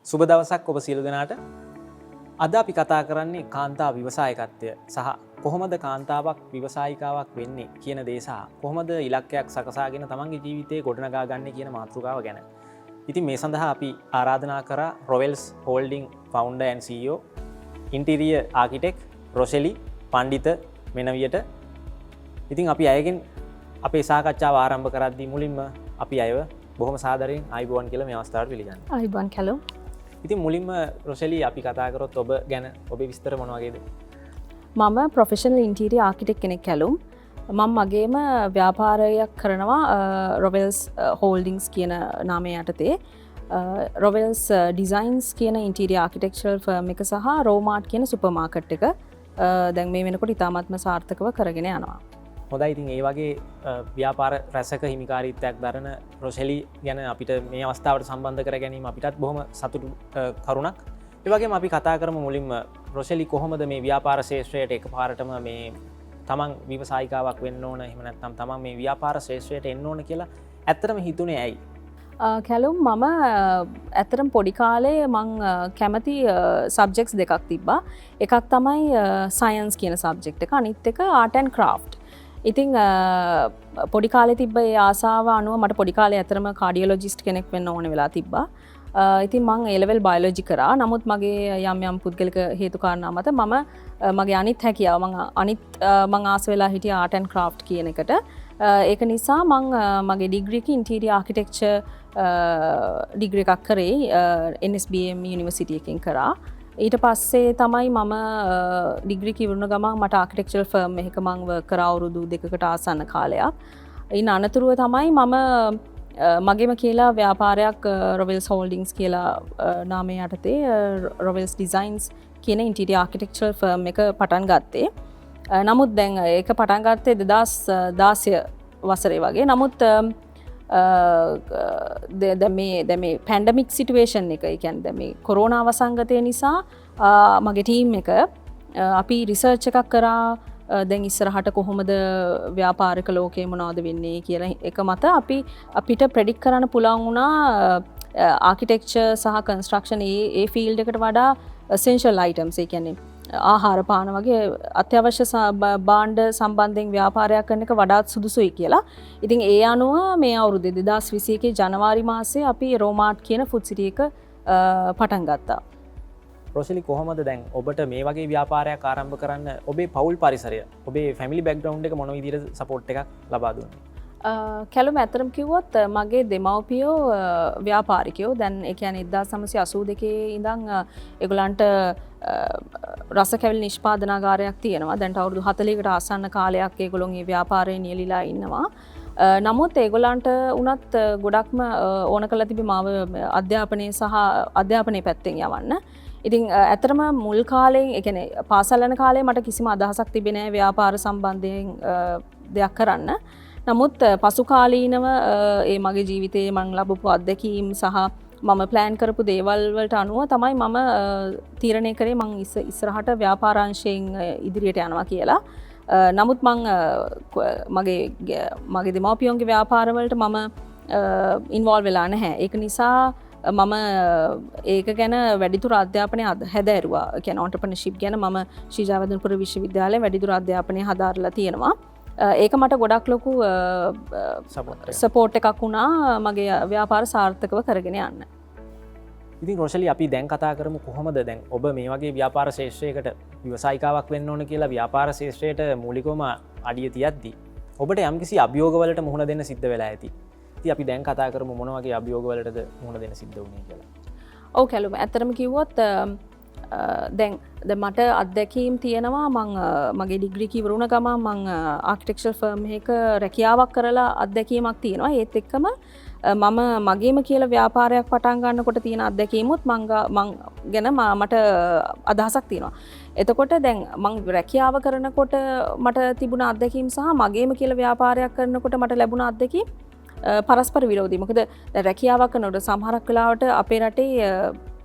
සුබ දවසක් ඔබ සියලු දෙනාට. අද අපි කතා කරන්නේ කාන්තා ව්‍යවසායකත්වය සහ කොහොමද කාන්තාවක් ව්‍යවසායිකාවක් වෙන්නේ කියන දේ සහ කොහොමද ඉලක්කයක් සකසාගෙන තමන්ගේ ජීවිතේ ගොඩනගා ගන්න කියන මාතෘකාව ගැන. ඉතින් මේ සඳහා අපි ආරාධනා කරා Rowels holding founder and CEO interior architect Roshelle Pandita මෙනවියට. ඉතින් අපි අයගෙන් අපේ සාකච්ඡාව ආරම්භ කරද්දී මුලින්ම අපි අයව බොහොම සාදරයෙන් ආයුබෝවන් කියලා මේ අවස්ථාවට පිළිගන්නවා. ආයුබෝවන් කැලෝ. ඉතින් මුලින්ම රොෂෙලි අපි කතා කරොත් ඔබ ගැන ඔබේ විස්තර මොන වගේද? මම ප්‍රොෆෙෂනල් ඉන්ටීරියර් ආකිටෙක්ට් කෙනෙක් කැලුම්. මම මගේම ව්‍යාපාරයක් කරනවා රොවෙල්ස් හෝල්ඩින්ග්ස් කියන නාමය යටතේ. රොවෙල්ස් ඩිසයින්ස් කියන ඉන්ටීරියර් ආකිටෙක්චරල් ෆර්ම් එක සහ රෝමාර්ට් කියන සුපර් මාකට් එක දැන් මේ වෙනකොට ඉතාමත්ම සාර්ථකව කරගෙන යනවා. හොඳයි. ඉතින් ඒ වගේ ව්‍යාපාර රැසක හිමිකාරීත්වයක් දරන රොෂෙලි ගැන අපිට මේ අවස්ථාවට සම්බන්ධ කර ගැනීම අපිටත් බොහොම සතුටු කරුණක්. ඒ වගේම අපි කතා කරමු මුලින්ම රොෂෙලි කොහොමද මේ ව්‍යාපාර ශේෂ්ත්‍රයට එකපාරටම මේ තමන් ව්‍යවසායිකාවක් වෙන්න ඕන, එහෙම නැත්නම් තමන් මේ ව්‍යාපාර ශේෂ්ත්‍රයට එන්න ඕන කියලා ඇත්තටම හිතුනේ ඇයි? කැලුම් මම ඇතරම් පොඩි කාලේ මං කැමති සබ්ජෙක්ස් දෙකක් තිබ්බා. එකක් තමයි සයන්ස් කියන සබ්ජෙක්ට් එක, අනිත් එක ආර්ට් ඇන්ඩ් ක්‍රාෆ්ට්. ඉතින් පොඩි කාලේ තිබ්බ ඒ ආසාව අනුව මට පොඩි කාලේ ඇතරම කාඩියොලොජිස්ට් කෙනෙක් වෙන්න ඕන වෙලා තිබ්බා. ඉතින් මං A level බයොලොජි කරා. නමුත් මගේ යම් පුද්ගලික හේතු කාරණා මත මම මගේ අනිත් හැකියාව මං ආස වෙලා හිටිය ආර්ට් ඇන්ඩ් ක්‍රාෆ්ට් කියන එකට. ඒක නිසා මං මගේ ඩිග්‍රී එක ඉන්ටීරියර් ආකිටෙක්චර් ඩිග්‍රී එකක් කරේ NSBM යුනිවර්සිටි එකකින් කරා. ඊට පස්සේ තමයි මම ඩිග්‍රී කිවුණ ගමන් මට ආකිටෙක්චරල් ෆර්ම් එකක මං වර්ක් කරා අවුරුදු 2කට ආසන්න කාලයක්. ඊන අනතුරුව තමයි මම මගේම කියලා ව්‍යාපාරයක් රොවෙල්ස් හෝල්ඩින්ග්ස් කියලා නාමය යටතේ රොවෙල්ස් ඩිසයින්ස් කියන ඉන්ටීරියර් ආකිටෙක්චරල් ෆර්ම් එක පටන් ගත්තේ. නමුත් දැන් ඒක පටන් ගත්තේ 2016 වසරේ වගේ. නමුත් දැන් මේ පැන්ඩමික් සිටුවේෂන් එක, ඒ කියන්නේ දැන් මේ කොරෝනා වසංගතය නිසා මගේ ටීම් එක අපි රිසර්ච් එකක් කරා දැන් ඉස්සරහට කොහොමද ව්‍යාපාරික ලෝකේ මොනවද වෙන්නේ කියලා එක මත අපිට ප්‍රෙඩික්ට් කරන්න පුළුවන් වුණා ආකිටෙක්චර් සහ කන්ස්ට්‍රක්ෂන් ඒ ෆීල්ඩ් එකට වඩා essential items, ඒ කියන්නේ ආහාර පාන වගේ අත්‍යවශ්‍ය භාණ්ඩ සම්බන්ධයෙන් ව්‍යාපාරයක් කරන එක වඩාත් සුදුසුයි කියලා. ඉතින් ඒ අනුව මේ අවුරුද්දේ 2021 ජනවාරි මාසයේ අපි රෝමාර්ට් කියන ෆුඩ් සිටි එක පටන් ගත්තා. රොෂෙලි කොහොමද දැන් ඔබට මේ වගේ ව්‍යාපාරයක් ආරම්භ කරන්න ඔබේ පවුල් පරිසරය, ඔබේ ෆැමිලි බෑග්ග්‍රවුන්ඩ් එක මොන විදිහට සපෝට් එකක් ලබා දුන්නේ? කැලුම ඇතරම් කිව්වොත් මගේ දෙමව්පියෝ ව්‍යාපාරිකයෝ. දැන් ඒ කියන්නේ 1982 ඉඳන් ඒගොල්ලන්ට රස කැවිලි නිෂ්පාදනාගාරයක් තියෙනවා. දැන් අවුරුදු 40කට ආසන්න කාලයක් ඒගොල්ලෝ මේ ව්‍යාපාරයේ නියැලිලා ඉන්නවා. නමුත් ඒගොල්ලන්ට උනත් ගොඩක්ම ඕන කරලා තිබි මාව අධ්‍යාපනයේ පැත්තෙන් යවන්න. ඉතින් ඇත්තටම මුල් කාලේ, ඒ කියන්නේ පාසල් යන කාලේ මට කිසිම අදහසක් තිබෙන්නේ නැහැ ව්‍යාපාර සම්බන්ධයෙන් දෙයක් කරන්න. නමුත් පසු කාලීනව ඒ මගේ ජීවිතයේ මම ලැබපු අත්දැකීම් සහ මම ප්ලෑන් කරපු දේවල් වලට අනුව තමයි මම තීරණය කරේ මම ඉස්සරහට ව්‍යාපාරාංශයෙන් ඉදිරියට යනවා කියලා. නමුත් මගේ දෙමව්පියන්ගේ ව්‍යාපාරවලට මම ඉන්වෝල්ව් වෙලා නැහැ. ඒක නිසා මම ඒක ගැන වැඩිදුර අධ්‍යාපනය හැදෑරුවා. ඒ කියන්නේ ඔන්ටර්ප්‍රනර්ෂිප් ගැන මම ශ්‍රී ජයවර්ධනපුර විශ්වවිද්‍යාලයේ වැඩිදුර අධ්‍යාපනය හදාarලා තියෙනවා. ඒක මට ගොඩක් ලොකු සපෝට් එකක් වුණා මගේ ව්‍යාපාර සාර්ථකව කරගෙන යන්න. ඉතින් රොෂෙලි අපි දැන් කතා කරමු කොහොමද දැන් ඔබ මේ වගේ ව්‍යාපාර ශේෂ්ත්‍රයකට ව්‍යවසායිකාවක් වෙන්න ඕන කියලා ව්‍යාපාර ශේෂ්ත්‍රයට මූලිකවම අඩිය තියද්දී ඔබට යම්කිසි අභියෝගවලට මුහුණ දෙන්න සිද්ධ වෙලා ඇති. ඉතින් අපි දැන් කතා කරමු මොන වගේ අභියෝගවලටද මුහුණ දෙන්න සිද්ධ වුනේ කියලා. ඔව් කැලුම ඇත්තටම කිව්වොත් දැන් මට අත්දැකීම් තියෙනවා. මගේ ඩිග්‍රී කිවරුණ ගමන් මං ආකිටෙක්චරල් ෆර්ම් එකක රැකියාවක් කරලා අත්දැකීමක් තියෙනවා. ඒත් එක්කම මම මගේම කියලා ව්‍යාපාරයක් පටන් ගන්නකොට තියෙන අත්දැකීමුත් මං ගැන මට අදහසක් තියෙනවා. එතකොට දැන් මං රැකියාව කරනකොට මට තිබුණ අත්දැකීම් සහ මගේම කියලා ව්‍යාපාරයක් කරනකොට මට ලැබුණ අත්දැකීම් පරස්පර විරෝධී. මොකද රැකියාවක් කරනකොට සමහරක් වෙලාවට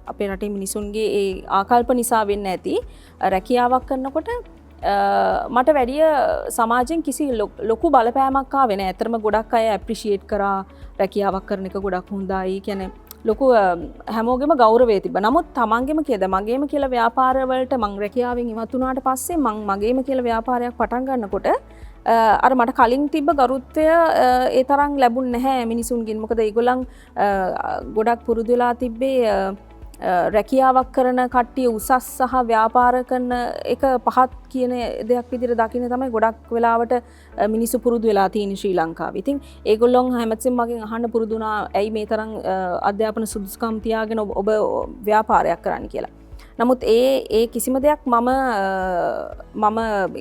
අපේ රටේ මිනිසුන්ගේ ඒ ආකල්ප නිසා වෙන්න ඇති රැකියාවක් කරනකොට මට වැඩිය සමාජයෙන් කිසි ලොකු බලපෑමක් ආවේ නැහැ. ඇත්තටම ගොඩක් අය ඇප්‍රීෂিয়েට් කරා රැකියාවක් කරන එක ගොඩක් හොඳයි. කියන්නේ ලොකු හැමෝගෙම ගෞරවය තිබ්බ. නමුත් තමන්ගෙම කියද මගේම කියලා ව්‍යාපාරවලට මං රැකියාවෙන් ඉවත් වුණාට පස්සේ මං මගේම කියලා ව්‍යාපාරයක් පටන් ගන්නකොට අර මට කලින් තිබ්බ ගරුත්වය ඒ තරම් ලැබුණ නැහැ මිනිසුන්ගෙන්. මොකද ඒගොල්ලන් ගොඩක් පුරුදු වෙලා තිබ්බේ රැකියාවක් කරන කට්ටිය උසස් සහ ව්‍යාපාර කරන එක පහත් කියන දෙයක් විදිහට දකින්න තමයි ගොඩක් වෙලාවට මිනිස්සු පුරුදු වෙලා තියෙන ශ්‍රී ලංකාවේ. ඉතින් ඒගොල්ලොන් හැමතිස්සෙම මගෙන් අහන්න පුරුදු වුණා ඇයි මේ තරම් අධ්‍යාපන සුදුසුකම් තියාගෙන ඔබ ව්‍යාපාරයක් කරන්න කියලා. නමුත් ඒ කිසිම දෙයක් මම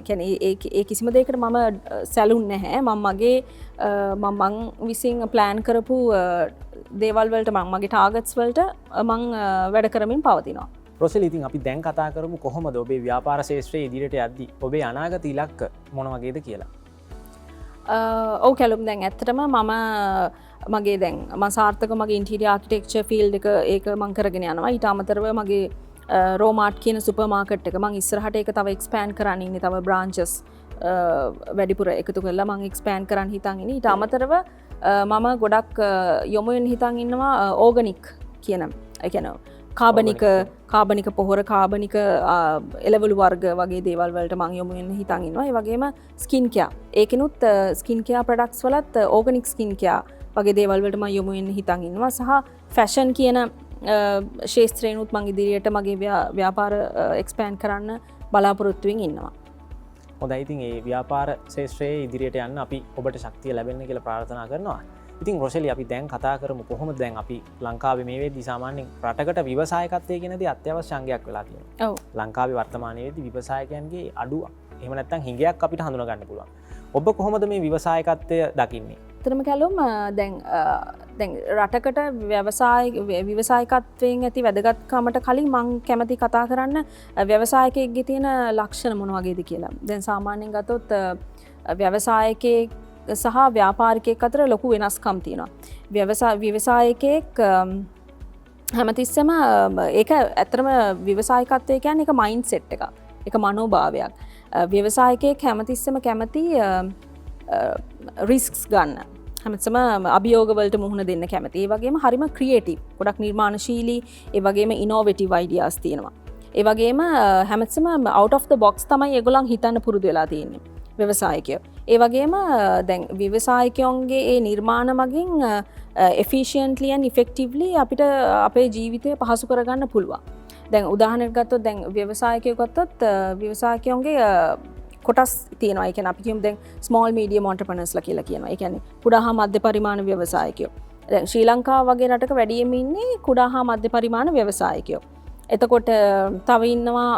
කියන්නේ ඒ කිසිම දෙයකට මම සැලුන්නේ නැහැ. මම විසින් ප්ලෑන් කරපු දේවල් වලට මගේ ටාගට්ස් වලට මං වැඩ කරමින් පවතිනවා. රොසෙලි, ඉතින් අපි දැන් කතා කරමු කොහොමද ඔබේ ව්‍යාපාර ශේෂ්ත්‍රයේ ඉදිරියට යද්දී ඔබේ අනාගත ඉලක්ක මොන වගේද කියලා. ඔව් කැලුම්, දැන් ඇත්තටම මගේ දැන් මම සාර්ථක මගේ ඉන්ටීරියර් ආකිටෙක්චර් ෆීල්ඩ් එක ඒක මං කරගෙන යනවා. ඊට අමතරව මගේ රෝමාට් කියන සුපර් මාකට් එක මං ඉස්සරහට ඒක තව එක්ස්පෑන්ඩ් කරන්න ඉන්නේ. තව බ්‍රාන්චස් වැඩිපුර එකතු කරලා මං එක්ස්පෑන්ඩ් කරන්න හිතන් ඉන්නේ. ඊට අමතරව මම ගොඩක් යොමු වෙන්න හිතන් ඉන්නවා ඕගනික් කියන කාබනික පොහොර කාබනික එළවලු වර්ග වගේ දේවල් වලට මං යොමු වෙන්න හිතන් ඉන්නවා. ඒ වගේම ස්කින් කෙයා, ඒකිනුත් ස්කින් කෙයා ප්‍රොඩක්ට්ස් වලත් ඕගනික් ස්කින් කෙයා වගේ දේවල් වලට මං යොමු වෙන්න හිතන් ඉන්නවා. සහ ෆැෂන් කියන ශේත්‍රයනුත් මං ඉදිරියට මගේ ව්‍යාපාර එක්ස්පෑන්ඩ් කරන්න බලාපොරොත්තුවෙන් ඉන්නවා. හොඳයි, ඉතින් ඒ ව්‍යාපාර ශේෂ්ත්‍රයේ ඉදිරියට යන්න අපි ඔබට ශක්තිය ලැබෙන්න කියලා ප්‍රාර්ථනා කරනවා. ඉතින් රොෂෙලි, අපි දැන් කතා කරමු කොහොමද දැන් අපි ලංකාවේ මේ වෙද්දී සාමාන්‍යයෙන් රටකට ව්‍යවසායකත්වය කියන දේ අත්‍යවශ්‍ය අංගයක් වෙලා තියෙනවා. ඔව්. ලංකාවේ වර්තමානයේ වෙද්දී ව්‍යවසායකයන්ගේ අඩුවක්, එහෙම නැත්නම් හිඟයක් අපිට හඳුනා ගන්න පුළුවන්. ඔබ කොහොමද මේ ව්‍යවසායකත්වය දකින්නේ? ඇත්තටම කැලුම්, දැන් රටකට ව්‍යවසායකත්වයෙන් ඇති වැදගත්කමට කලින් මං කැමති කතා කරන්න ව්‍යවසායකයෙක්ගේ තියෙන ලක්ෂණ මොන වගේද කියලා. දැන් සාමාන්‍යයෙන් ගත්තොත් ව්‍යවසායකයෙක් සහ ව්‍යාපාරිකයෙක් අතර ලොකු වෙනස්කම් තියෙනවා. ව්‍යවසායකයෙක් හැමතිස්සෙම ඒක ඇත්තටම ව්‍යවසායකත්වය කියන්නේ ඒක මයින්ඩ් සෙට් එකක්. ඒක මනෝභාවයක්. ව්‍යවසායකයෙක් හැමතිස්සෙම කැමති රිස්ක්ස් ගන්න. හැමතිස්සම අභියෝගවලට මුහුණ දෙන්න කැමති. ඒ වගේම හරිම ක්‍රියේටිව්, ගොඩක් නිර්මාණශීලී, ඒ වගේම ඉනෝවේටිව් අයිඩියාස් තියෙනවා. ඒ වගේම හැමතිස්සම අවුට් ඔෆ් ද බොක්ස් තමයි ඒගොල්ලන් හිතන්න පුරුදු වෙලා තියෙන්නේ ව්‍යවසායකයෝ. ඒ වගේම දැන් ව්‍යවසායකයන්ගේ ඒ නිර්මාණ මගින් efficiently and effectively අපිට අපේ ජීවිතය පහසු කරගන්න පුළුවන්. දැන් උදාහරණයක් ගත්තොත් දැන් ව්‍යවසායකයෝ ගත්තොත් ව්‍යවසායකයන්ගේ කොටස් තියෙනවා. ඒ කියන්නේ අපි කියමු දැන් small medium entrepreneursලා කියලා කියනවා. ඒ කියන්නේ කුඩා හා මධ්‍ය පරිමාණ ව්‍යවසායකයෝ. දැන් ශ්‍රී ලංකාව වගේ රටක වැඩියෙන්ම ඉන්නේ කුඩා හා මධ්‍ය පරිමාණ ව්‍යවසායකයෝ. එතකොට තව ඉන්නවා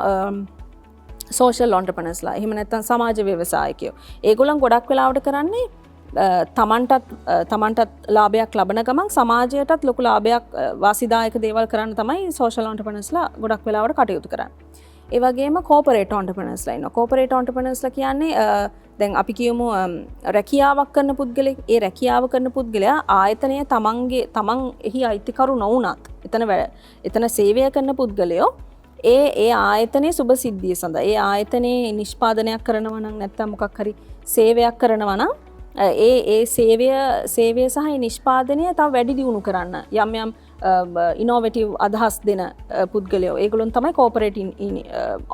social entrepreneursලා, එහෙම නැත්නම් සමාජ ව්‍යවසායකයෝ. ඒගොල්ලන් ගොඩක් වෙලාවට කරන්නේ තමන්ටත් ලාභයක් ලබන ගමන් සමාජයටත් ලොකු ලාභයක් වාසිදායක දේවල් කරන්න තමයි social entrepreneursලා ගොඩක් වෙලාවට කටයුතු කරන්නේ. ඒ වගේම corporate entrepreneursලා ඉන්නවා. corporate entrepreneursලා කියන්නේ දැන් අපි කියමු රැකියාවක් කරන පුද්ගලෙක්. ඒ රැකියාව කරන පුද්ගලයා ආයතනය තමන් එහි අයිතිකරු නොවුනත් එතන සේවය කරන පුද්ගලයෝ ඒ ආයතනයේ සුබ සිද්ධිය සඳහා ඒ ආයතනයේ නිෂ්පාදනයක් කරනවා නම් නැත්නම් මොකක් හරි සේවයක් කරනවා නම් ඒ සේවය සහ නිෂ්පාදනය තව වැඩි දියුණු කරන්න යම් ඉනෝවේටිව් අදහස් දෙන පුද්ගලයෝ, ඒගොල්ලොන් තමයි කෝපරේට්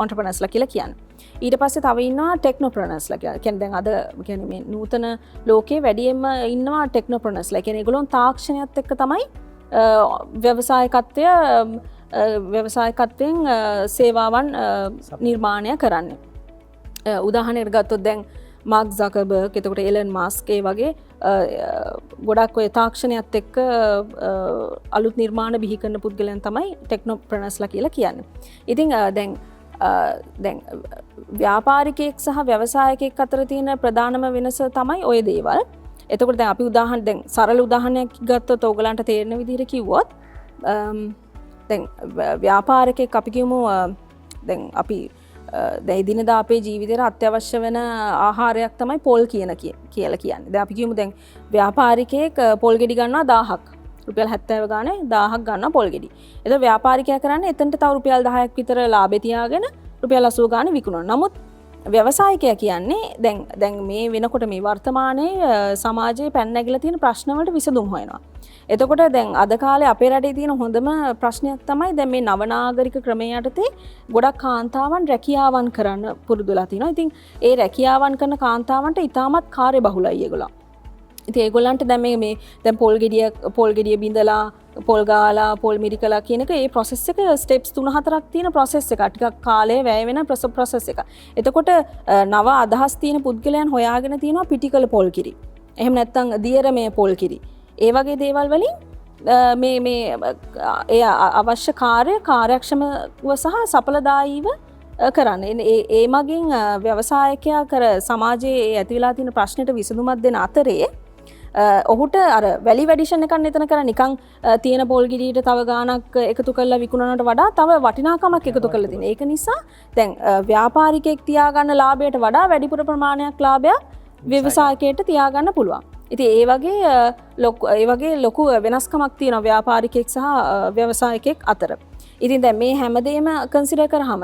ඔන්ටර්ප්‍රනර්ස්ලා කියලා කියන්නේ. ඊට පස්සේ තව ඉන්නවා ටෙක්නෝප්‍රනර්ස්ලා කියලා. කියන්නේ දැන් අද කියන්නේ මේ නූතන ලෝකයේ වැඩියෙන්ම ඉන්නවා ටෙක්නෝප්‍රනර්ස්ලා. කියන්නේ ඒගොල්ලොන් තාක්ෂණයත් එක්ක තමයි ව්‍යවසායකත්වයෙන් සේවාවන් නිර්මාණය කරන්නේ. උදාහරණයක් ගත්තොත් දැන් මාර්ක් සකර්බර්ග්, එතකොට එලන් මස්ක්, ඒ වගේ ගොඩක් ඔය තාක්ෂණයත් එක්ක අලුත් නිර්මාණ බිහි කරන පුද්ගලයන් තමයි ටෙක්නෝප්‍රනර්ස්ලා කියලා කියන්නේ. ඉතින් දැන් ව්‍යාපාරිකයෙක් සහ ව්‍යවසායකයෙක් අතර තියෙන ප්‍රධානම වෙනස තමයි ඔය දේවල්. එතකොට දැන් අපි දැන් සරල උදාහරණයක් ගත්තොත් ඕගලන්ට තේරෙන විදිහට කිව්වොත් දැන් ව්‍යාපාරිකයෙක් අපි කියමු දැන් අපි එදිනෙදා අපේ ජීවිතේට අත්‍යවශ්‍ය වෙන ආහාරයක් තමයි පොල් කියලා කියන්නේ. දැන් අපි කියමු දැන් ව්‍යාපාරිකයෙක් පොල් ගෙඩි ගන්නවා 1000ක්. රුපියල් 70 ගානේ 1000ක් ගන්නවා පොල් ගෙඩි. එතකොට ව්‍යාපාරිකයා කරන්නේ එතනට තව රුපියල් 10ක් විතර ලාභේ තියාගෙන රුපියල් 80 ගානේ විකුණනවා. නමුත් ව්‍යවසායකයා කියන්නේ දැන් මේ වෙනකොට මේ වර්තමානයේ සමාජයේ පැන නැගිලා තියෙන ප්‍රශ්න වලට විසඳුම් හොයනවා. එතකොට දැන් අද කාලේ අපේ රටේ තියෙන හොඳම ප්‍රශ්නයක් තමයි දැන් මේ නවනාගරික ක්‍රමයේ යටතේ ගොඩක් කාන්තාවන් රැකියාවන් කරන්න පුරුදුලා තිනවා. ඉතින් ඒ රැකියාවන් කරන කාන්තාවන්ට ඉතාමත් කාර්යබහුලයි ඒගොල්ලෝ. ඉතින් ඒගොල්ලන්ට දැන් මේ දැන් පොල් ගෙඩිය බිඳලා පොල් ගාලා පොල් මිරිකලා කියන එක ඒ process එක steps 3-4ක් තියෙන process එකක්. ටිකක් කාලය වැය වෙන process එකක්. එතකොට නව අදහස් තියෙන පුද්ගලයන් හොයාගෙන තියෙනවා පිටිකල පොල් කිරි. එහෙම නැත්නම් දියරමය පොල් කිරි. ඒ වගේ දේවල් වලින් මේ ඒ අවශ්‍ය කාර්යක්ෂමව සහ සඵලදායීව කරන්න. ඒ මගින් ව්‍යවසායකයා කර සමාජයේ ඇති වෙලා තියෙන ප්‍රශ්නෙට විසඳුමක් දෙන අතරේ ඔහුට අර වැලි වැඩිෂන් එකක් නේතන කරා නිකන් තියෙන පොල් ගෙඩියට තව ගාණක් එකතු කරලා විකුණනට වඩා තව වටිනාකමක් එකතු කරලා තියෙන. ඒක නිසා දැන් ව්‍යාපාරිකයෙක් තියාගන්න ලාභයට වඩා වැඩිපුර ප්‍රමාණයක් ලාභයක් ව්‍යවසායකයට තියාගන්න පුළුවන්. ඉතින් ඒ වගේ ලොකු වෙනස්කමක් තියෙනවා ව්‍යාපාරිකයෙක් සහ ව්‍යවසායකයෙක් අතර. ඉතින් දැන් මේ හැමදේම කන්සිඩර් කරාම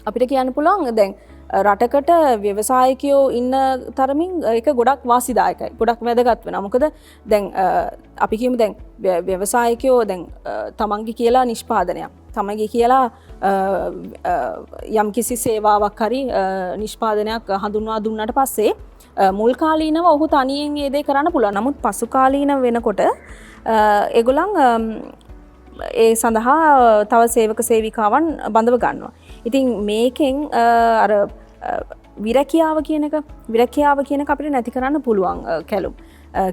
අපිට කියන්න පුළුවන් දැන් රටකට ව්‍යවසායකයෝ ඉන්න තරමින් ඒක ගොඩක් වාසිදායකයි. ගොඩක් වැදගත් වෙනවා. මොකද දැන් අපි කියමු දැන් ව්‍යවසායකයෝ දැන් තමන්ගේ කියලා නිෂ්පාදනයක්. තමන්ගේ කියලා යම්කිසි සේවාවක් හරි නිෂ්පාදනයක් හඳුන්වා දුන්නාට පස්සේ මුල් කාලීනව ඔහු තනියෙන් ඒ දේ කරන්න පුළුවන්. නමුත් පසු කාලීන වෙනකොට ඒගොල්ලන් ඒ සඳහා තව සේවක සේවිකාවන් බඳව ගන්නවා. ඉතින් මේකෙන් අර විරැකියාව කියන එක අපිට නැති කරන්න පුළුවන් කැලුම්.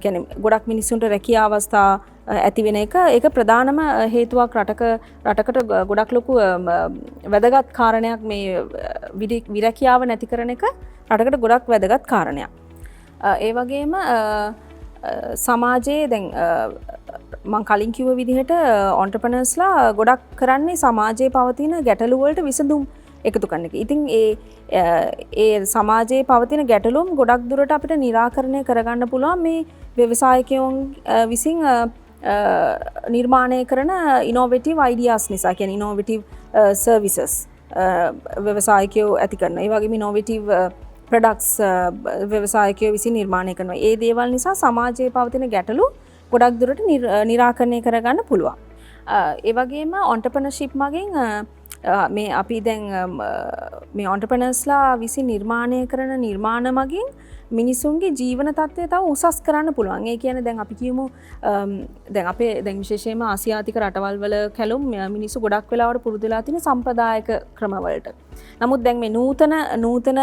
කියන්නේ ගොඩක් මිනිස්සුන්ට රැකියාව අවස්ථා ඇති වෙන එක ඒක ප්‍රධානම හේතුවක් රටකට ගොඩක් ලොකු වැදගත් කාරණයක් මේ විරැකියාව නැති කරන එක රටකට ගොඩක් වැදගත් කාරණයක්. ඒ වගේම සමාජයේ දැන් මං කලින් කිව්ව විදිහට ඔන්ටර්ප්‍රනර්ස්ලා ගොඩක් කරන්නේ සමාජයේ පවතින ගැටලු වලට විසඳුම් එකතු කරන එක. ඉතින් ඒ සමාජයේ පවතින ගැටලුම් ගොඩක් දුරට අපිට निराකරණය කරගන්න පුළුවන් මේ ව්‍යවසායකයන් විසින් නිර්මාණය කරන ඉනෝවේටිව් අයිඩියාස් නිසා. කියන්නේ ඉනෝවේටිව් සර්විසස් ව්‍යවසායකයෝ ඇති කරන. ඒ වගේම ඉනෝවේටිව් ප්‍රොඩක්ට්ස් ව්‍යවසායකයෝ විසින් නිර්මාණය කරනවා. ඒ දේවල් නිසා සමාජයේ පවතින ගැටලු ගොඩක් දුරට निराකරණය කරගන්න පුළුවන්. ඒ වගේම ඔන්ටර්ප්‍රනර්ෂිප් මගින් මේ අපි දැන් මේ ඔන්ටර්ප්‍රනර්ස්ලා විසින් නිර්මාණය කරන නිර්මාණ මගින් මිනිසුන්ගේ ජීවන තත්ත්වය තව උසස් කරන්න පුළුවන්. ඒ කියන්නේ දැන් අපි කියමු දැන් අපේ දැන් විශේෂයෙන්ම ආසියාතික රටවල් වල කැලුම් මිනිස්සු ගොඩක් වෙලාවට පුරුදු වෙලා තියෙන සම්ප්‍රදායික ක්‍රමවලට. නමුත් දැන් මේ නූතන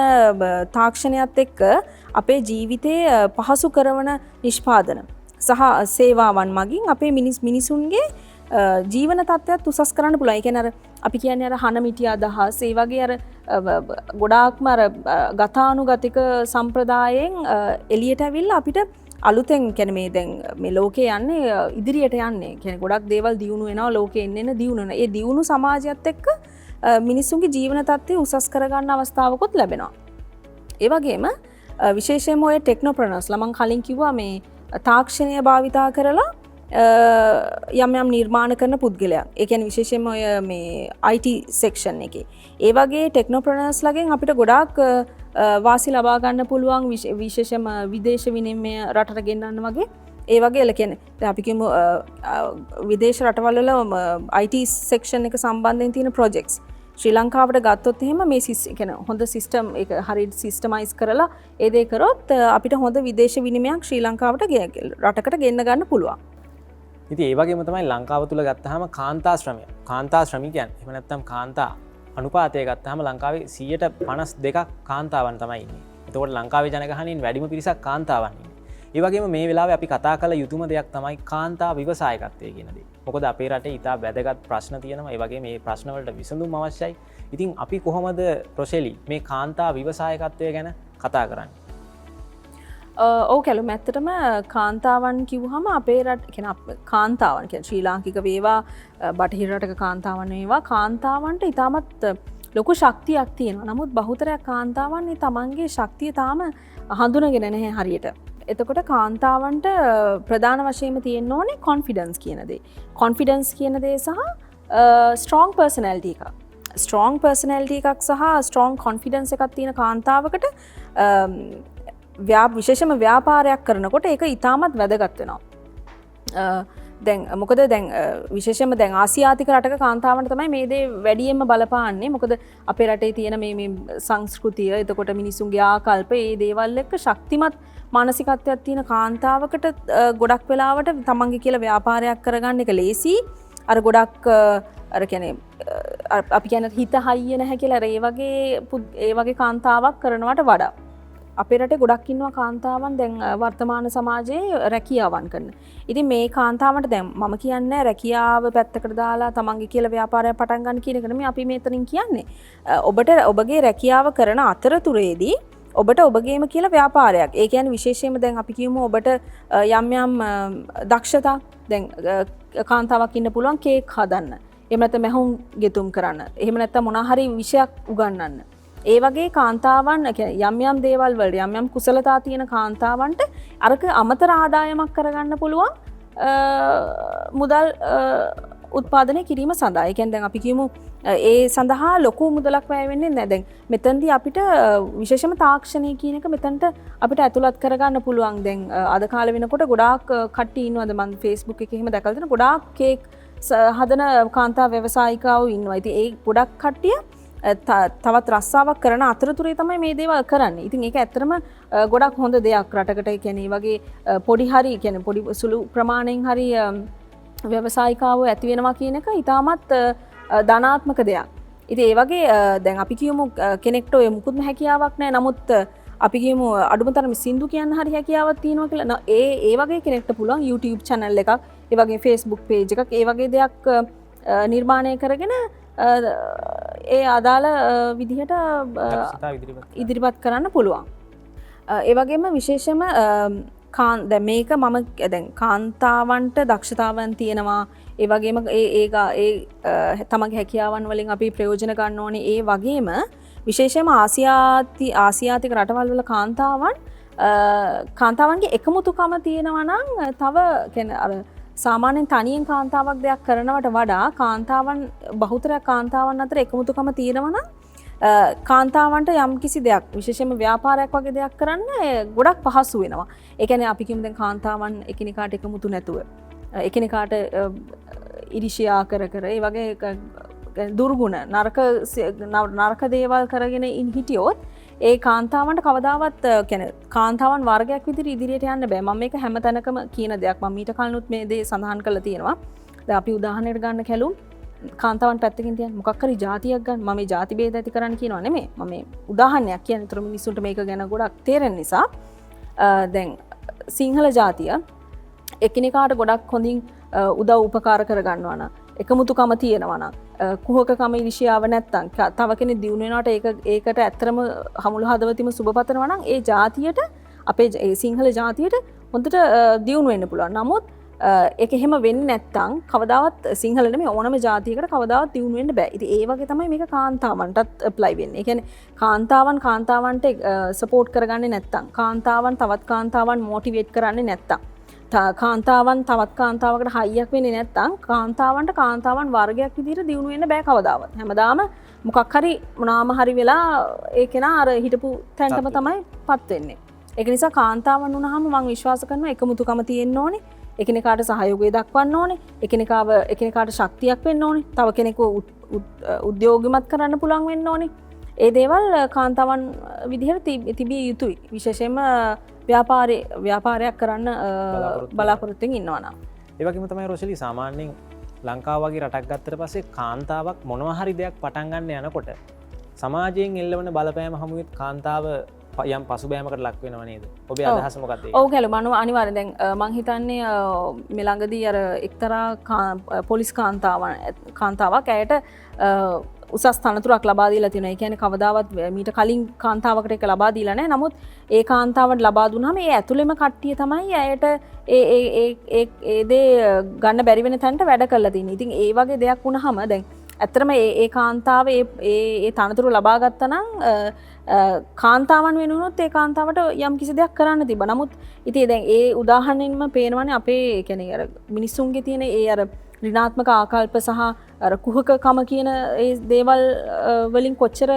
තාක්ෂණයත් එක්ක අපේ ජීවිතේ පහසු කරන නිෂ්පාදන සහ සේවාවන් මගින් අපේ මිනිසුන්ගේ ජීවන තත්ත්වයක් උසස් කරන්න පුළුවන්. ඒ කියන්නේ අර අපි කියන්නේ අර හනමිටිය අදහස් ඒ වගේ අර ගොඩාක්ම අර ගතානුගතික සම්ප්‍රදායෙන් එළියට ඇවිල්ලා අපිට අලුතෙන් කියන්නේ මේ දැන් මේ ලෝකේ යන්නේ ඉදිරියට යන්නේ. කියන්නේ ගොඩක් දේවල් දියුණු වෙනවා ලෝකේ එන්න දියුණු වෙනවා. ඒ දියුණු සමාජයත් එක්ක මිනිසුන්ගේ ජීවන තත්ත්වය උසස් කරගන්න අවස්ථාවකුත් ලැබෙනවා. ඒ වගේම විශේෂයෙන්ම ඔය ටෙක්නෝප්‍රනර්ස්ලා මම කලින් කිව්වා මේ තාක්ෂණය භාවිතා කරලා යම් නිර්මාණ කරන පුද්ගලයන්. ඒ කියන්නේ විශේෂයෙන්ම ඔය මේ IT සෙක්ෂන් එකේ. ඒ වගේ ටෙක්නෝප්‍රනර්ස්ලාගෙන් අපිට ගොඩාක් වාසි ලබා ගන්න පුළුවන් විශේෂයෙන්ම විදේශ විනිමය රටට ගෙන්නන්න වගේ. ඒ වගේ එල කියන්නේ දැන් අපි කියමු විදේශ රටවල් වල IT සෙක්ෂන් එක සම්බන්ධයෙන් තියෙන ප්‍රොජෙක්ට්ස් ශ්‍රී ලංකාවට ගත්තොත් එහෙම මේ කියන්නේ හොඳ සිස්ටම් එක හරියට සිස්ටමයිස් කරලා ඒ දේ කරොත් අපිට හොඳ විදේශ විනිමයක් ශ්‍රී ලංකාවට රටකට ගෙන්න ගන්න පුළුවන්. ඉතින් ඒ වගේම තමයි ලංකාව තුල ගත්තාම කාන්තා ශ්‍රමිකයන් එහෙම නැත්නම් කාන්තා අනුපාතය ගත්තාම ලංකාවේ 52% කාන්තාවන් තමයි ඉන්නේ. එතකොට ලංකාවේ ජනගහනයෙන් වැඩිම පිරිසක් කාන්තාවන් ඉන්නේ. ඒ වගේම මේ වෙලාවේ අපි කතා කළ යුතුම දෙයක් තමයි කාන්තා ව්‍යවසායකත්වය කියන දේ. මොකද අපේ රටේ ඉතා වැදගත් ප්‍රශ්න තියෙනවා. ඒ වගේ මේ ප්‍රශ්න වලට විසඳුම් අවශ්‍යයි. ඉතින් අපි කොහොමද රොෂෙලි මේ කාන්තා ව්‍යවසායකත්වය ගැන කතා කරන්නේ? ඔව් කැලුම් ඇත්තටම කාන්තාවන් කිව්වහම අපේ රට කියන්නේ කාන්තාවන් කියන්නේ ශ්‍රී ලාංකික වේවා බටහිර රටක කාන්තාවන් වේවා කාන්තාවන්ට ඉතාමත් ලොකු ශක්තියක් තියෙනවා. නමුත් බහුතරයක් කාන්තාවන් මේ තමන්ගේ ශක්තිය තාම හඳුනගෙන නැහැ හරියට. එතකොට කාන්තාවන්ට ප්‍රධාන වශයෙන්ම තියෙන්න ඕනේ කොන්ෆිඩන්ස් කියන දේ. කොන්ෆිඩන්ස් කියන දේ සහ ස්ට්‍රෝං පර්සනැලිටි එක. ස්ට්‍රෝං පර්සනැලිටි එකක් සහ ස්ට්‍රෝං කොන්ෆිඩන්ස් එකක් තියෙන කාන්තාවකට විශේෂම ව්‍යාපාරයක් කරනකොට ඒක ඉතාමත් වැදගත් වෙනවා. දැන් මොකද දැන් විශේෂම දැන් ආසියාතික රටක කාන්තාවන්ට තමයි මේ දේ වැඩියෙන්ම බලපාන්නේ. මොකද අපේ රටේ තියෙන මේ සංස්කෘතිය, එතකොට මිනිසුන්ගේ ආකල්ප, ඒ දේවල් එක්ක ශක්තිමත් මානසිකත්වයක් තියෙන කාන්තාවකට ගොඩක් වෙලාවට තමන්ගේ කියලා ව්‍යාපාරයක් කරගන්න එක ලේසි. අර ගොඩක් අර කියන්නේ අපි කියන හිත හයිය නැහැ කියලා ඒ වගේ කාන්තාවක් කරනවට වඩා අපේ රටේ ගොඩක් ඉන්නවා කාන්තාවන් දැන් වර්තමාන සමාජයේ රැකියාවන් කරන. ඉතින් මේ කාන්තාවන්ට දැන් මම කියන්නේ රැකියාව පැත්තකට දාලා තමන්ගේ කියලා ව්‍යාපාරයක් පටන් ගන්න කියන එක නෙමෙයි අපි මෙතනින් කියන්නේ. ඔබට ඔබගේ රැකියාව කරන අතරතුරේදී ඔබට ඔබගේම කියලා ව්‍යාපාරයක්. ඒ කියන්නේ විශේෂයෙන්ම දැන් අපි කියමු ඔබට යම් දක්ෂතා දැන් කාන්තාවක් ඉන්න පුළුවන් කේක් හදන්න. එහෙම නැත්නම් මැහුම් ගෙතුම් කරන්න. එහෙම නැත්නම් මොනවා හරි විෂයක් උගන්වන්න. ඒ වගේ කාන්තාවන් යම් දේවල් වලට යම් කුසලතා තියෙන කාන්තාවන්ට අරක අමතර ආදායමක් කරගන්න පුළුවන් මුදල් උත්පාදනය කිරීම සඳහා. ඒ කියන්නේ දැන් අපි කියමු ඒ සඳහා ලොකු මුදලක් වැය වෙන්නේ නැහැ. දැන් මෙතනදී අපිට විශේෂම තාක්ෂණය කියන එක මෙතනට අපිට ඇතුළත් කරගන්න පුළුවන්. දැන් අද කාලේ වෙනකොට ගොඩාක් කට්ටිය ඉන්නවද මම Facebook එකේ එහෙම දැකලා තියෙන ගොඩාක් කේක් හදන කාන්තා ව්‍යවසායිකාවෝ ඉන්නවා. ඉතින් ඒ ගොඩක් කට්ටිය තවත් රස්සාවක් කරන අතරතුරේ තමයි මේ දේවල් කරන්නේ. ඉතින් ඒක ඇත්තටම ගොඩක් හොඳ දෙයක් රටකට. ඒ කියන්නේ වගේ පොඩි හරි කියන්නේ පොඩි සුළු ප්‍රමාණයෙන් හරි ව්‍යවසායිකාවෝ ඇති වෙනවා කියන එක ඉතාමත් ධනාත්මක දෙයක්. ඉතින් ඒ වගේ දැන් අපි කියමු කෙනෙක්ට ඔය මුකුත්ම හැකියාවක් නැහැ. නමුත් අපි කියමු අඩුම තරමේ සින්දු කියන්න හරි හැකියාවක් තියෙනවා කියලා. ඒ වගේ කෙනෙක්ට පුළුවන් YouTube channel එකක්, ඒ වගේ Facebook page එකක්, ඒ වගේ දෙයක් නිර්මාණය කරගෙන ඒ අදාළ විදිහට ඉදිරිපත් කරන්න පුළුවන්. ඒ වගේම විශේෂම දැන් මේක මම දැන් කාන්තාවන්ට දක්ෂතාවන් තියෙනවා. ඒ වගේම ඒ තමන්ගේ හැකියාවන් වලින් අපි ප්‍රයෝජන ගන්න ඕනේ. ඒ වගේම විශේෂයෙන්ම ආසියාතික රටවල් වල කාන්තාවන්ගේ එකමුතුකම තියෙනවා නම් තව කියන්නේ අර සාමාන්‍යයෙන් තනියෙන් කාන්තාවක් දෙයක් කරනවට වඩා කාන්තාවන් බහුතරයක් කාන්තාවන් අතර එකමුතුකම තියෙනවා නම් කාන්තාවන්ට යම් කිසි දෙයක් විශේෂයෙන්ම ව්‍යාපාරයක් වගේ දෙයක් කරන්න ගොඩක් පහසු වෙනවා. ඒ කියන්නේ අපි කියමු දැන් කාන්තාවන් එකිනෙකාට එකමුතු නැතුව එකිනෙකාට ඉරිෂියා කර ඒ වගේ දුර්ගුණ නරක දේවල් කරගෙන හිටියොත් ඒ කාන්තාවන්ට කවදාවත් කියන්නේ කාන්තාවන් වර්ගයක් විදිහට ඉදිරියට යන්න බෑ. මම මේක හැම තැනකම කියන දෙයක්. මම ඊට කලිනුත් මේ දේ සඳහන් කරලා තියෙනවා. දැන් අපි උදාහරණයක් ගන්න කැලුම් කාන්තාවන් පැත්තකින් තියන්න මොකක් හරි ජාතියක් ගන්න. මම මේ ජාති ભેද ඇති කරන්න කියනවා නෙමෙයි. මම මේ උදාහරණයක් කියන්නේ. ඒතර මිනිස්සුන්ට මේක ගැන ගොඩක් තේරෙන නිසා දැන් සිංහල ජාතිය එකිනෙකාට ගොඩක් හොඳින් උදව් උපකාර කර ගන්නවා නම් එකමුතුකම තියෙනවා නම් කුහකකම ඉරිෂියාව නැත්තම් තව කෙනෙක් දියුණු වෙනවට ඒකට ඇත්තරම හමුළු හදවතින්ම සුබ පතනවා නම් ඒ ජාතියට අපේ ඒ සිංහල ජාතියට හොඳට දියුණු වෙන්න පුළුවන්. නමුත් ඒක එහෙම වෙන්නේ නැත්තම් කවදාවත් සිංහල නෙමෙයි ඕනම ජාතියකට කවදාවත් දියුණු වෙන්න බෑ. ඉතින් ඒ වගේ තමයි මේක කාන්තාවන්ටත් ඇප්ලයි වෙන්නේ. ඒ කියන්නේ කාන්තාවන්ට සපෝට් කරගන්නේ නැත්තම් කාන්තාවන් තවත් කාන්තාවන් මොටිවේට් කරන්නේ නැත්තම් කාන්තාවන් තවත් කාන්තාවකට හයියක් වෙන්නේ නැත්තම් කාන්තාවන් වර්ගයක් විදිහට දියුණු වෙන්න බෑ කවදාවත්. හැමදාම මොකක් හරි මොනාම හරි වෙලා ඒ කෙනා අර හිටපු තැනටම තමයි පත් වෙන්නේ. ඒක නිසා කාන්තාවන් වුණාම මම විශ්වාස කරනවා එකමුතුකම තියෙන්න ඕනේ. එකිනෙකාට සහයෝගය දක්වන්න ඕනේ. එකිනෙකාට ශක්තියක් වෙන්න ඕනේ. තව කෙනෙකු උද්‍යෝගිමත් කරන්න පුළුවන් වෙන්න ඕනේ. ඒ දේවල් කාන්තාවන් විදිහට තිබිය යුතුයි. විශේෂයෙන්ම ව්‍යාපාරයක් කරන්න බලාපොරොත්තුෙන් ඉන්නවා නම්. ඒ වගේම තමයි රොෂලි සාමාන්‍යයෙන් ලංකාව වගේ රටක් ගත්තට පස්සේ කාන්තාවක් මොනවා හරි දෙයක් පටන් ගන්න යනකොට සමාජයෙන් එල්ලවන බලපෑම හමුවෙත් කාන්තාව යම් පසුබෑමකට ලක් වෙනව නේද? ඔබේ අදහස මොකක්ද? ඔව් කැලු මම අනිවාර්යෙන් දැන් මං හිතන්නේ මේ ළඟදී අර එක්තරා පොලිස් කාන්තාවක් ඇයට උසස් තනතුරක් ලබා දීලා තියෙනවා. ඒ කියන්නේ කවදාවත් මීට කලින් කාන්තාවකට ඒක ලබා දීලා නැහැ. නමුත් ඒ කාන්තාවට ලබා දුන්නාම ඒ ඇතුළෙම කට්ටිය තමයි ඇයට ඒ දේ ගන්න බැරි වෙන තැනට වැඩ කරලා තියෙන්නේ. ඉතින් ඒ වගේ දෙයක් වුණාම දැන් ඇත්තටම ඒ කාන්තාව ඒ තනතුරු ලබා ගත්තා නම් කාන්තාවන් වෙනුනොත් ඒ කාන්තාවට යම් කිසි දෙයක් කරන්න තිබ්බා. නමුත් ඉතින් දැන් ඒ උදාහරණයෙන්ම පේනවනේ අපේ කියන්නේ අර මිනිස්සුන්ගේ තියෙන ඒ අර ඍණාත්මක ආකල්ප සහ අර කුහකකම කියන ඒ දේවල් වලින් කොච්චර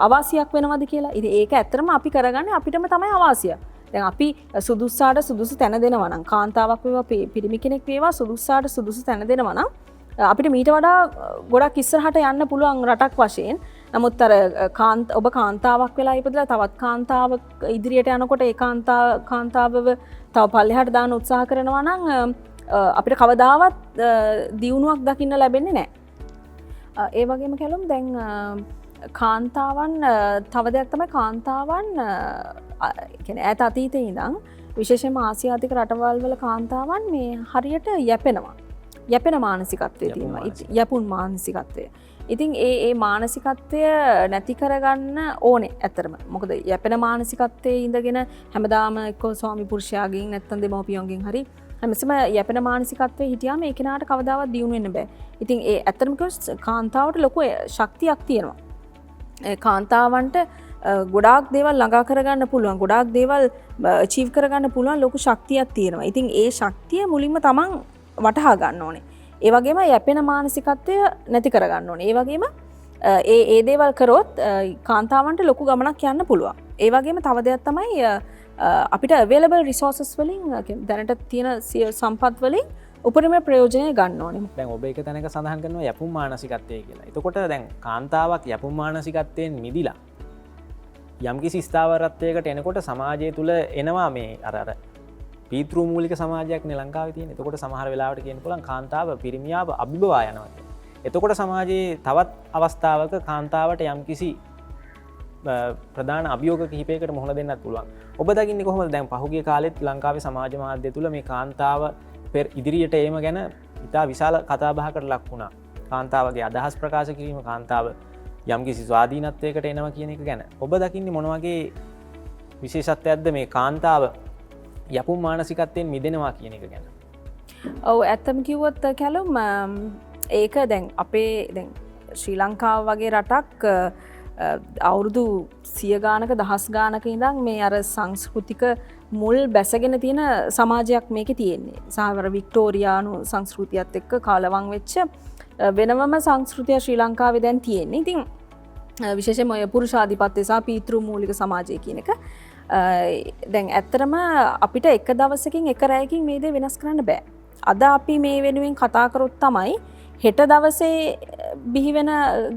අවාසියක් වෙනවද කියලා. ඉතින් ඒක ඇත්තටම අපි කරගන්නේ අපිටම තමයි අවාසිය. දැන් අපි සුදුස්සාට සුදුසු තැන දෙනවා නම් කාන්තාවක් වේවා පිරිමි කෙනෙක් වේවා සුදුස්සාට සුදුසු තැන දෙනවා නම් අපිට මීට වඩා ගොඩක් ඉස්සරහට යන්න පුළුවන් රටක් වශයෙන්. නමුත් අර ඔබ කාන්තාවක් වෙලා ඉපදලා තවත් කාන්තාවක් ඉදිරියට යනකොට ඒ කාන්තාවව තව පල්ලෙහාට දාන්න උත්සාහ කරනවා නම් අපිට කවදාවත් දියුණුවක් දකින්න ලැබෙන්නේ නැහැ. ඒ වගේම කැලුම් දැන් කාන්තාවන් තව දෙයක් තමයි කාන්තාවන් කියන්නේ ඈත අතීතයේ ඉඳන් විශේෂයෙන්ම ආසියාතික රටවල් වල කාන්තාවන් මේ හරියට යැපෙන මානසිකත්වයේ තියෙනවා. යැපුන් මානසිකත්වය. ඉතින් ඒ මානසිකත්වය නැති කරගන්න ඕනේ ඇත්තටම. මොකද යැපෙන මානසිකත්වයේ ඉඳගෙන හැමදාම එක්ක ස්වාමි පුරුෂයාගෙන් නැත්නම් දෙමව්පියන්ගෙන් හරි හැමසම යැපෙන මානසිකත්වයේ හිටියාම ඒ කෙනාට කවදාවත් දියුණු වෙන්න බෑ. ඉතින් ඒ ඇත්තටම කාන්තාවට ලොකු ශක්තියක් තියෙනවා. කාන්තාවන්ට ගොඩාක් දේවල් ළඟා කරගන්න පුළුවන්. ගොඩාක් දේවල් අචීව් කරගන්න පුළුවන් ලොකු ශක්තියක් තියෙනවා. ඉතින් ඒ ශක්තිය මුලින්ම තමන් වටහා ගන්න ඕනේ. ඒ වගේම යැපෙන මානසිකත්වය නැති කරගන්න ඕනේ. ඒ වගේම ඒ දේවල් කරොත් කාන්තාවන්ට ලොකු ගමනක් යන්න පුළුවන්. ඒ වගේම තව දෙයක් තමයි අපිට available resources වලින් දැනට තියෙන සම්පත් වලින් උපරිම ප්‍රයෝජනය ගන්න ඕනේ. දැන් ඔබ එක තැනක සඳහන් කරනවා යැපුම් මානසිකත්වය කියලා. එතකොට දැන් කාන්තාවක් යැපුම් මානසිකත්වයෙන් මිදිලා යම්කිසි ස්ථාවරත්වයකට එනකොට සමාජය තුළ එනවා මේ අර පීතෘ මූලික සමාජයක් නේ ලංකාවේ තියෙන. එතකොට සමහර වෙලාවට කියන්න පුළුවන් කාන්තාව පිරිමියාව අභිබවා යනවා කියලා. එතකොට සමාජයේ තවත් අවස්ථාවක කාන්තාවට යම්කිසි ප්‍රධාන අභියෝග කිහිපයකට මුහුණ දෙන්නත් පුළුවන්. ඔබ දකින්නේ කොහොමද දැන් පහුගිය කාලෙත් ලංකාවේ සමාජ මාධ්‍ය තුළ මේ කාන්තාව ඉදිරියට ඒම ගැන ඉතා විශාල කතාබහකට ලක් වුණා. කාන්තාවගේ අදහස් ප්‍රකාශ කිරීම කාන්තාව යම්කිසි ස්වාධීනත්වයකට එනවා කියන එක ගැන. ඔබ දකින්නේ මොන වගේ විශේෂත්වයක්ද මේ කාන්තාව යපුම් මානසිකත්වයෙන් මිදෙනවා කියන එක ගැන? ඔව් ඇත්තම කිව්වොත් කැලුම් ඒක දැන් අපේ දැන් ශ්‍රී ලංකාව වගේ රටක් අවුරුදු 100 ගානක දහස් ගානක ඉඳන් මේ අර සංස්කෘතික මුල් බැසගෙන තියෙන සමාජයක් මේකේ තියෙන්නේ. සාවර වික්ටෝරියානු සංස්කෘතියත් එක්ක කාලවම් වෙච්ච වෙනමම සංස්කෘතිය ශ්‍රී ලංකාවේ දැන් තියෙන්නේ. ඉතින් විශේෂයෙන්ම ඔය පුරුෂාධිපත්‍ය සහ පීතෘ මූලික සමාජය කියන එක දැන් ඇත්තරම අපිට එක දවසකින් එක රැයකින් මේ දේ වෙනස් කරන්න බෑ. අද අපි මේ වෙනුවෙන් කතා කරොත් තමයි හෙට දවසේ බිහිවෙන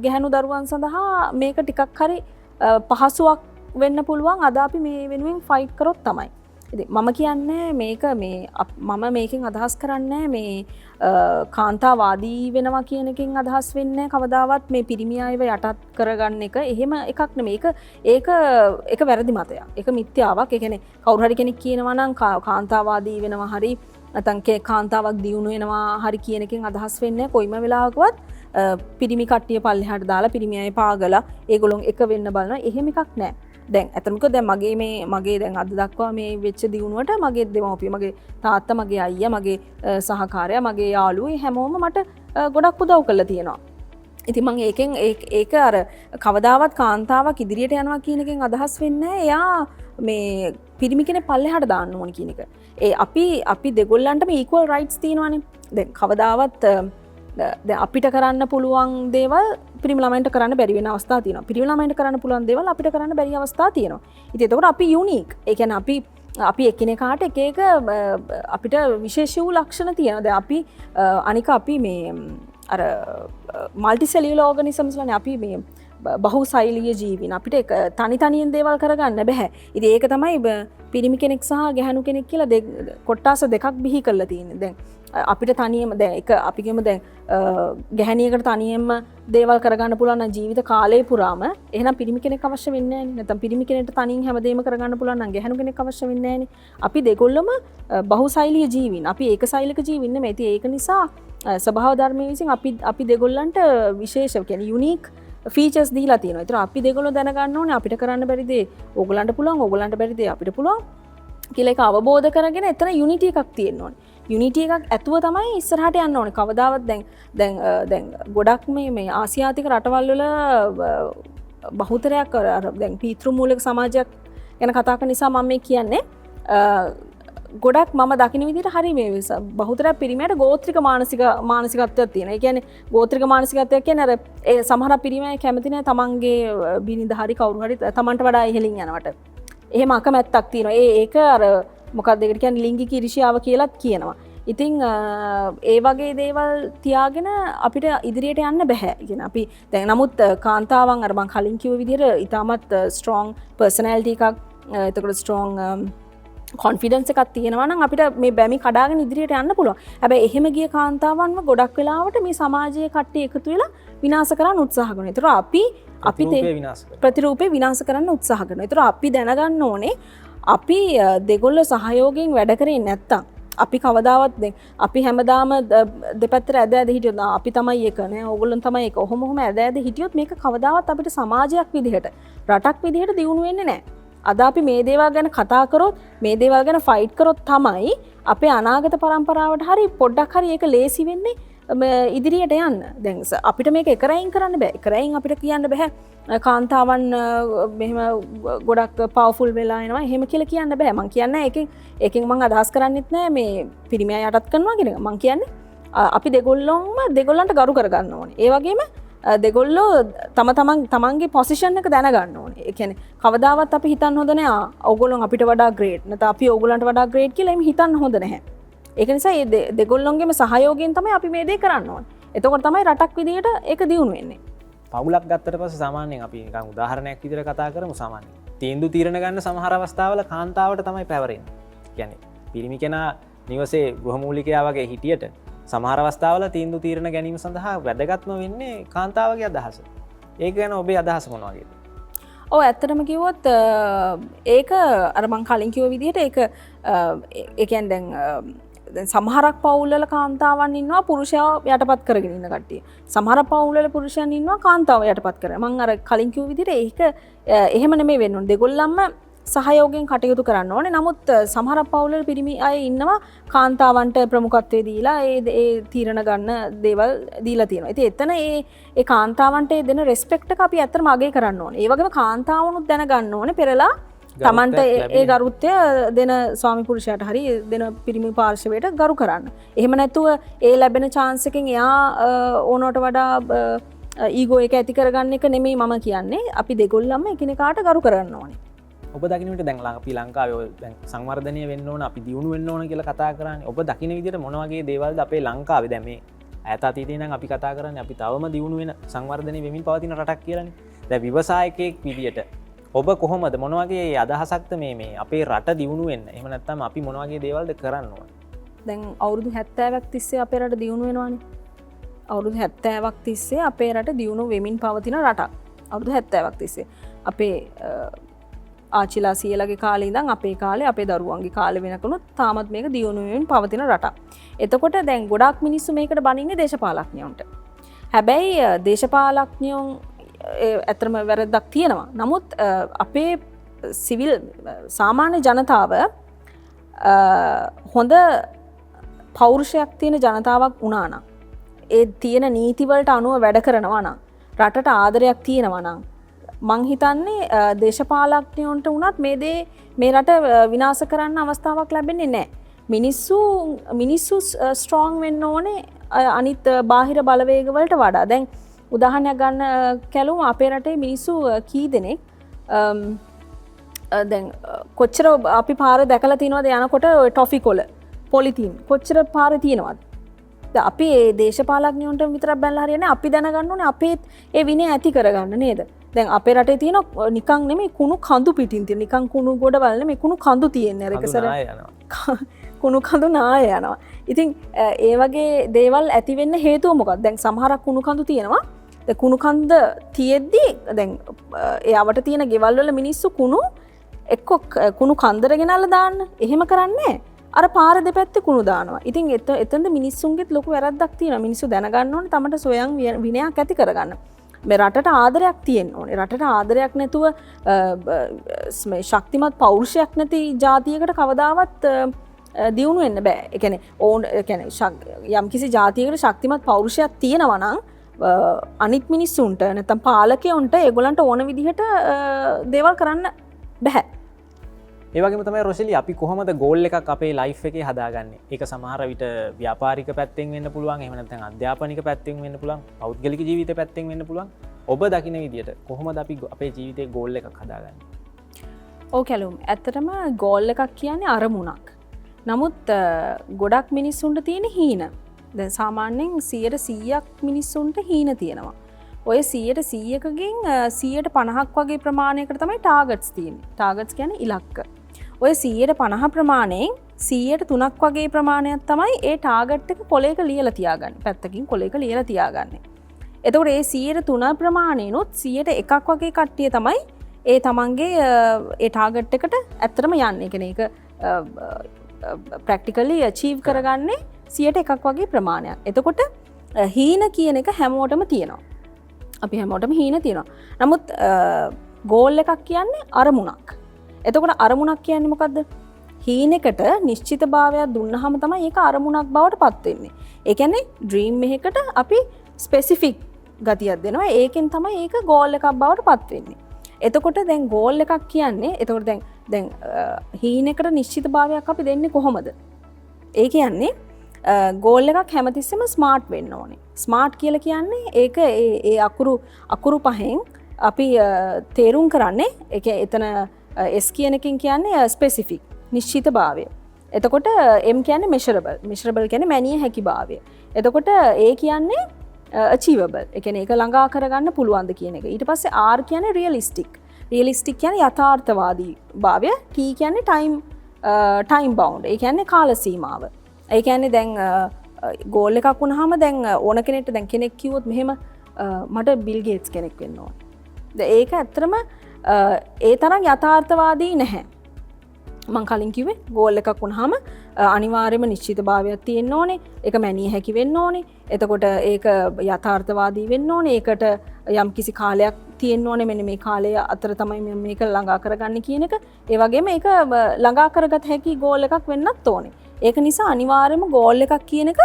ගැහැණු දරුවන් සඳහා මේක ටිකක් හරි පහසුවක් වෙන්න පුළුවන්. අද අපි මේ වෙනුවෙන් ෆයිට් කරොත් තමයි. ඉතින් මම කියන්නේ මේක මම මේකෙන් අදහස් කරන්නේ මේ කාන්තාවාදී වෙනවා කියන එකෙන් අදහස් වෙන්නේ කවදාවත් මේ පිරිමි අයව යටත් කරගන්න එක එහෙම එකක් නෙමෙයි. ඒක වැරදි මතයක්. ඒක මිත්‍යාවක්. ඒ කියන්නේ කවුරු හරි කෙනෙක් කියනවා නම් කාන්තාවාදී වෙනවා හරි නැත්නම් කාන්තාවක් දියුණු වෙනවා හරි කියන එකෙන් අදහස් වෙන්නේ කොයිම වෙලාවකවත් පිරිමි කට්ටිය පල්ලෙහාට දාලා පිරිමි අය පාගලා ඒගොල්ලොන් එක වෙන්න බලනවා. එහෙම එකක් නැහැ. දැන් ඇත්තටම දැන් මගේ දැන් අද දක්වා මේ වෙච්ච දියුණුවට මගේ දෙමව්පිය මගේ තාත්තා මගේ අයියා මගේ සහකාරයා මගේ යාළුවෝ හැමෝම මට ගොඩක් උදව් කරලා තියෙනවා. ඉතින් මම ඒක අර කවදාවත් කාන්තාවක් ඉදිරියට යනවා කියන එකෙන් අදහස් වෙන්නේ එයා මේ පිරිමි කෙනෙක් පල්ලෙහාට දාන්න ඕන කියන එක. අපි දෙගොල්ලන්ටම equal rights තියෙනවානේ. දැන් කවදාවත් දැන් අපිට කරන්න පුළුවන් දේවල් පිරිමි ළමයින්ට කරන්න බැරි වෙන අවස්ථා තියෙනවා. පිරිමි ළමයින්ට කරන්න පුළුවන් දේවල් අපිට කරන්න බැරි අවස්ථා තියෙනවා. ඉතින් එතකොට අපි යුනික්. ඒ කියන්නේ අපි එකිනෙකාට එක එක අපිට විශේෂ වූ ලක්ෂණ තියෙනවා. දැන් අපි අනික අපි මේ අර මල්ටි සෙලියුලර් ඕගනිසම්ස් වලනේ අපි මේ බහුසෛලීය ජීවීන්. අපිට තනි තනියෙන් දේවල් කරගන්න බෑ. ඉතින් ඒක තමයි පිරිමි කෙනෙක් සහ ගැහැණු කෙනෙක් කියලා කොට්ටාස දෙකක් බිහි කරලා තියෙන්නේ. දැන් අපිට තනියම දැන් අපි කියමු දැන් ගැහැණියකට තනියෙන්ම දේවල් කරගන්න පුළුවන් නම් ජීවිත කාලය පුරාම එහෙනම් පිරිමි කෙනෙක් අවශ්‍ය වෙන්නේ නැහැ නේ. නැත්නම් පිරිමි කෙනෙක්ට තනියෙන් හැමදේම කරගන්න පුළුවන් නම් ගැහැණු කෙනෙක් අවශ්‍ය වෙන්නේ නැහැ නේ. අපි දෙකොල්ලම බහුසෛලීය ජීවීන්. අපි ඒකසෛලික ජීවීන් නෙමෙයි. ඉතින් ඒක නිසා ස්වභාව ධර්මයේ විසින් අපි දෙකොල්ලන්ට විශේෂ කියන්නේ යුනික් ෆීචර්ස් දීලා තියෙනවා. ඒතර අපි දෙකොල්ලෝ දැනගන්න ඕනේ අපිට කරන්න බැරි දේ ඕගලන්ට පුළුවන්, ඕගලන්ට බැරි දේ අපිට පුළුවන් කියලා ඒක අවබෝධ කරගෙන එතන යුනිටි එකක් තියෙන්න ඕනේ. යුනිටි එකක් ඇතුව තමයි ඉස්සරහට යන්න ඕනේ. කවදාවත් දැන් ගොඩක් මේ ආසියාතික රටවල් වල බහුතරයක් දැන් පීතෘ මූලික සමාජයක් ගැන කතා කරන නිසා මම මේ කියන්නේ ගොඩක් මම දකින විදිහට හරි මේ බහුතරයක් පිරිමියට ගෝත්‍රික මානසිකත්වයක් තියෙනවා. ඒ කියන්නේ ගෝත්‍රික මානසිකත්වයක් කියන්නේ අර ඒ සමහර පිරිමිය කැමති නැහැ තමන්ගේ බිනිඳ හරි කවුරු හරි තමන්ට වඩා ඉහළින් යනවට. එහෙම අකමැත්තක් තියෙනවා. ඒක අර මොකක්ද ඒකට කියන්නේ ලිංගික ඉරිෂාව කියලාත් කියනවා. ඉතින් ඒ වගේ දේවල් තියාගෙන අපිට ඉදිරියට යන්න බෑ. කියන අපි දැන් නමුත් කාන්තාවන් අර මං කලින් කිව්ව විදිහට ඉතාමත් ස්ට්‍රෝං පර්සනැලිටි එකක් එතකොට ස්ට්‍රෝං කොන්ෆිඩන්ස් එකක් තියෙනවා නම් අපිට මේ බැමි කඩාගෙන ඉදිරියට යන්න පුළුවන්. හැබැයි එහෙම ගිය කාන්තාවන්ව ගොඩක් වෙලාවට මේ සමාජයේ කට්ටිය එකතු වෙලා විනාශ කරන්න උත්සාහ කරනවා. ඒතර අපි ප්‍රතිරූපේ විනාශ කරන්න උත්සාහ කරනවා. ඒතර අපි දැනගන්න ඕනේ අපි දෙගොල්ල සහයෝගයෙන් වැඩ කරේ නැත්තම් අපි කවදාවත් අපි හැමදාම දෙපැත්තට ඇද ඇද හිටියොත් අපි තමයි එක නේ ඕගොල්ලන් තමයි එක. ඔහොම ඇද ඇද හිටියොත් මේක කවදාවත් අපිට සමාජයක් විදිහට රටක් විදිහට දියුණු වෙන්නේ නැහැ. අද අපි මේ දේවල් ගැන කතා කරොත් මේ දේවල් ගැන ෆයිට් කරොත් තමයි අපේ අනාගත පරම්පරාවට හරි පොඩ්ඩක් හරි ඒක ලේසි වෙන්නේ ඉදිරියට යන්න. දැන් අපිට මේක එකරයින් කරන්න බෑ. එකරයින් අපිට කියන්න බෑ කාන්තාවන් මෙහෙම ගොඩක් පවර්ෆුල් වෙලා එනවා එහෙම කියලා කියන්න බෑ. මං කියන්නේ ඒකෙන් මං අදහස් කරන්නෙත් නෑ මේ පිරිමියා යටත් කරනවා කියන එක. මං කියන්නේ අපි දෙගොල්ලන්ට ගරු කරගන්න ඕනේ. ඒ වගේම දෙගොල්ලෝ තමන්ගේ පොසිෂන් එක දැනගන්න ඕනේ. ඒ කියන්නේ කවදාවත් අපි හිතන්න හොඳ නෑ ඕගොල්ලෝ අපිට වඩා ග්‍රේට් නැත්නම් අපි ඕගොල්ලන්ට වඩා ග්‍රේට් කියලා එහෙම හිතන්න හොඳ නැහැ. ඒක නිසා මේ දෙගොල්ලොන්ගේම සහයෝගයෙන් තමයි අපි මේ දේ කරන්න ඕනේ. එතකොට තමයි රටක් විදියට ඒක දියුණු වෙන්නේ. පවුලක් ගත්තට පස්සේ සාමාන්‍යයෙන් අපි නිකන් උදාහරණයක් විදිහට කතා කරමු. සාමාන්‍යයෙන් තීන්දුව తీරන ගන්න සමහර අවස්ථාවල කාන්තාවට තමයි පැවරෙන්නේ. කියන්නේ පිරිමි කෙනා නිවසේ ගෘහමූලිකයා වගේ හිටියට සමහර අවස්ථාවල තීන්දුව తీරන ගැනීම සඳහා වැදගත්ම වෙන්නේ කාන්තාවගේ අදහස. ඒක ගැන ඔබේ අදහස මොන වගේද? ඔව් ඇත්තටම කිව්වොත් ඒක අර මං කලින් කිව්ව විදිහට ඒක ඒ කියන්නේ දැන් සමහරක් පවුල්වල කාන්තාවන් ඉන්නවා පුරුෂයා යටපත් කරගෙන ඉන්න කට්ටිය. සමහර පවුල්වල පුරුෂයන් ඉන්නවා කාන්තාව යටපත් කරගෙන. මං අර කලින් කිව්ව විදිහට ඒක එහෙම නෙමෙයි වෙන්න ඕනේ. දෙගොල්ලන්ම සහයෝගයෙන් කටයුතු කරන්න ඕනේ. නමුත් සමහර පවුල්වල පිරිමි අය ඉන්නවා කාන්තාවන්ට ප්‍රමුඛත්වය දීලා ඒ තීරණ ගන්න දේවල් දීලා තියෙනවා. ඉතින් එතන ඒ කාන්තාවන්ට දෙන රෙස්පෙක්ට් එක අපි ඇත්තටම අගය කරන්න ඕනේ. ඒ වගේම කාන්තාවනුත් දැනගන්න ඕනේ පෙරලා තමන්ට ඒ ගරුත්වය දෙන ස්වාමි පුරුෂයාට හරි දෙන පිරිමි පාර්ශවයට ගරු කරන්න. එහෙම නැතුව ඒ ලැබෙන chance එකෙන් එයා ඕනවට වඩා ඊගෝ එක ඇති කරගන්න එක නෙමෙයි මම කියන්නේ. අපි දෙගොල්ලන්ම එකිනෙකාට ගරු කරන්න ඕනේ. ඔබ දකින්නට දැන් අපි ලංකාවේ දැන් සංවර්ධනය වෙන්න ඕන අපි දියුණු වෙන්න ඕන කියලා කතා කරන්නේ. ඔබ දකින්න විදිහට මොන වගේ දේවල්ද අපේ ලංකාවේ දැන් මේ ඈත අතීතේ නම් අපි කතා කරන්නේ අපි තවම දියුණු වෙන සංවර්ධනය වෙමින් පවතින රටක් කියලානේ. දැන් ව්‍යවසායකයෙක් විදියට ඔබ කොහොමද මොන වගේ අදහසක්ද මේ අපේ රට දියුණු වෙන්න? එහෙම නැත්නම් අපි මොන වගේ දේවල්ද කරන්න ඕන? දැන් අවුරුදු 70ක් තිස්සේ අපේ රට දියුණු වෙනවානේ. අවුරුදු 70ක් තිස්සේ අපේ රට දියුණු වෙමින් පවතින රටක්. අවුරුදු 70ක් තිස්සේ අපේ ආච්චිලා සියලගේ කාලේ ඉඳන් අපේ කාලේ අපේ දරුවන්ගේ කාලේ වෙනකනුත් තාමත් මේක දියුණු වෙමින් පවතින රටක්. එතකොට දැන් ගොඩාක් මිනිස්සු මේකට බනින්නේ දේශපාලඥයන්ට. හැබැයි දේශපාලඥයන් ඇත්තම වැරද්දක් තියෙනවා. නමුත් අපේ සිවිල් සාමාන්‍ය ජනතාව හොඳ පෞරුෂයක් තියෙන ජනතාවක් වුණා නම් ඒ තියෙන නීතිවලට අනුව වැඩ කරනවා නම් රටට ආදරයක් තියෙනවා නම් මං හිතන්නේ දේශපාලඥයන්ට වුණත් මේ රට විනාශ කරන්න අවස්ථාවක් ලැබෙන්නේ නැහැ. මිනිස්සු ස්ට්‍රෝං වෙන්න ඕනේ අනිත් බාහිර බලවේග වලට වඩා. දැන් උදාහරණයක් ගන්න කැලුම අපේ රටේ මිනිස්සු කී දෙනෙක් දැන් කොච්චර අපි පාරේ දැකලා තියෙනවද යනකොට ඔය ටොෆි කොළ පොලිතීන් කොච්චර පාරේ තියෙනවද? අපි ඒ දේශපාලඥයන්ට විතරක් බැලලා හරියන්නේ අපි දැනගන්න ඕනේ අපේ ඒ විනය ඇති කරගන්න නේද? දැන් අපේ රටේ තියෙන නිකන් නෙමෙයි කුණු කඳු පිටින් තියෙන නිකන් කුණු ගොඩවල් නෙමෙයි කුණු කඳු තියෙන්නේ අර එකසර කුණු කඳු නාය යනවා. ඉතින් ඒ වගේ දේවල් ඇති වෙන්න හේතුව මොකක්ද? දැන් සමහරක් කුණු කඳු තියෙනවා. දැන් කුණු කන්ද තියෙද්දි දැන් එයාවට තියෙන ගෙවල් වල මිනිස්සු කුණු එක්ක කුණු කන්දර ගෙනල්ලා දාන්න. එහෙම කරන්නේ අර පාර දෙපැත්තේ කුණු දානවා. ඉතින් එතනද මිනිස්සුන්ගෙත් ලොකු වැරද්දක් තියෙනවා. මිනිස්සු දැනගන්න ඕනේ තමන්ට සොයන් විනයක් ඇති කරගන්න. මේ රටට ආදරයක් තියෙන්න ඕනේ. රටට ආදරයක් නැතුව ශක්තිමත් පෞරුෂයක් නැති ජාතියකට කවදාවත් දියුණු වෙන්න බෑ. ඒ කියන්නේ යම්කිසි ජාතියකට ශක්තිමත් පෞරුෂයක් තියෙනවා නම් අනිත් මිනිස්සුන්ට නැත්නම් පාලකයන්ට ඒගොල්ලන්ට ඕන විදිහට දේවල් කරන්න බෑ. ඒවගේ තමයි රොසිලි අපි කොහොමද ගෝල් එකක් අපේ ලයිෆ් එකේ හදාගන්නේ. ඒක සමහර විට ව්‍යාපාරික පැත්තෙන් වෙන්න පුළුවන්, එහෙම නැත්නම් අධ්‍යාපනික පැත්තෙන් වෙන්න පුළුවන්, පෞද්ගලික ජීවිත පැත්තෙන් වෙන්න පුළුවන්. ඔබ දකින විදියට කොහොමද අපි අපේ ජීවිතේ ගෝල් එකක් හදාගන්නේ? ඔව් කැලුම්. ඇත්තටම ගෝල් එකක් කියන්නේ අරමුණක්. නමුත් ගොඩක් මිනිස්සුන්ට තියෙන හීන. දැන් සාමාන්‍යයෙන් 100%ක් මිනිස්සුන්ට හීන තියෙනවා. ඔය 100%කගෙන් 150ක් වගේ ප්‍රමාණයකට තමයි ටාගට්ස් තියෙන්නේ. ටාගට්ස් කියන්නේ ඉලක්ක. ඔය 150 ප්‍රමාණයෙන් 103ක් වගේ ප්‍රමාණයක් තමයි ඒ ටාගට් එක කොලයක ලියලා තියාගන්නේ. පැත්තකින් කොලයක ලියලා තියාගන්නේ. එතකොට ඒ 103 ප්‍රමාණයනොත් 101ක් වගේ කට්ටිය තමයි ඒ තමන්ගේ ඒ ටාගට් එකට ඇත්තටම යන්නේ. ඒ කියන්නේ ඒක ප්‍රැක්ටිකලි අචීව් කරගන්නේ 101ක් වගේ ප්‍රමාණයක්. එතකොට හීන කියන එක හැමෝටම තියෙනවා. අපි හැමෝටම හීන තියෙනවා. නමුත් ගෝල් එකක් කියන්නේ අරමුණක්. එතකොට අරමුණක් කියන්නේ මොකද්ද? හීනෙකට නිශ්චිතභාවයක් දුන්නාම තමයි ඒක අරමුණක් බවට පත් වෙන්නේ. ඒ කියන්නේ ඩ්‍රීම් එකකට අපි ස්පෙસિෆික් ගතියක් දෙනවා. ඒකෙන් තමයි ඒක ගෝල් එකක් බවට පත් වෙන්නේ. එතකොට දැන් ගෝල් එකක් කියන්නේ එතකොට දැන් හීනෙකට නිශ්චිතභාවයක් අපි දෙන්නේ කොහොමද? ඒ කියන්නේ ගෝල් එකක් හැමතිස්සෙම ස්මාර්ට් වෙන්න ඕනේ. ස්මාර්ට් කියලා කියන්නේ ඒක ඒ අකුරු පහෙන් අපි තේරුම් කරන්නේ ඒක එතන S කියන එකෙන් කියන්නේ ස්පෙસિෆික් නිශ්චිතභාවය. එතකොට M කියන්නේ measurable. measurable කියන්නේ මැනිය හැකි භාවය. එතකොට A කියන්නේ achievable. ඒ කියන්නේ ඒක ළඟා කරගන්න පුළුවන්ද කියන එක. ඊට පස්සේ R කියන්නේ realistic. realistic කියන්නේ යථාර්ථවාදී භාවය. T කියන්නේ time bound. ඒ කියන්නේ කාල සීමාව. ඒ කියන්නේ දැන් ගෝල් එකක් වුණාම දැන් ඕන කෙනෙක්ට දැන් කෙනෙක් කිව්වොත් මෙහෙම මට බිල් ගේට්ස් කෙනෙක් වෙන්න ඕන. දැන් ඒක ඇත්තටම ඒ තරම් යථාර්ථවාදී නැහැ. මං කලින් කිව්වේ ගෝල් එකක් වුණාම අනිවාර්යයෙන්ම නිශ්චිතභාවයක් තියෙන්න ඕනේ. ඒක මැනිය හැකි වෙන්න ඕනේ. එතකොට ඒක යථාර්ථවාදී වෙන්න ඕනේ. ඒකට යම් කිසි කාලයක් තියෙන්න ඕනේ. මෙන්න මේ කාලය අතර තමයි මම මේක ළඟා කරගන්නේ කියන එක. ඒ වගේම ඒක ළඟා කරගත හැකි ගෝල් එකක් වෙන්නත් ඕනේ. ඒක නිසා අනිවාර්යයෙන්ම ගෝල් එකක් කියන එක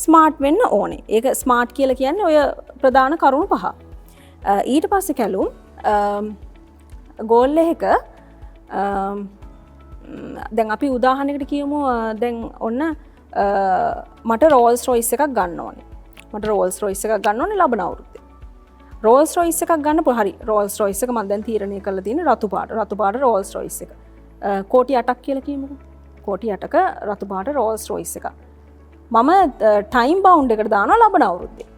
ස්මාර්ට් වෙන්න ඕනේ. ඒක ස්මාර්ට් කියලා කියන්නේ ඔය ප්‍රධාන කරුණු පහ. ඊට පස්සේ කැලුම් ගෝල් එක දැන් අපි උදාහරණයකට කියමු දැන් ඔන්න මට රෝල්ස් රොයිස් එකක් ගන්න ඕනේ. මට රෝල්ස් රොයිස් එකක් ගන්න ඕනේ ලබන අවුරුද්දේ. රෝල්ස් රොයිස් එකක් ගන්න හරි. රෝල්ස් රොයිස් එක මම දැන් තීරණය කරලා තියෙන්නේ රතු පාට රෝල්ස් රොයිස් එක. කෝටි 8ක් කියලා කියමුකෝ. කෝටි 8ක රතු පාට රෝල්ස් රොයිස් එක. මම ටයිම් බවුන්ඩ් එකට දානවා ලබන අවුරුද්දේ.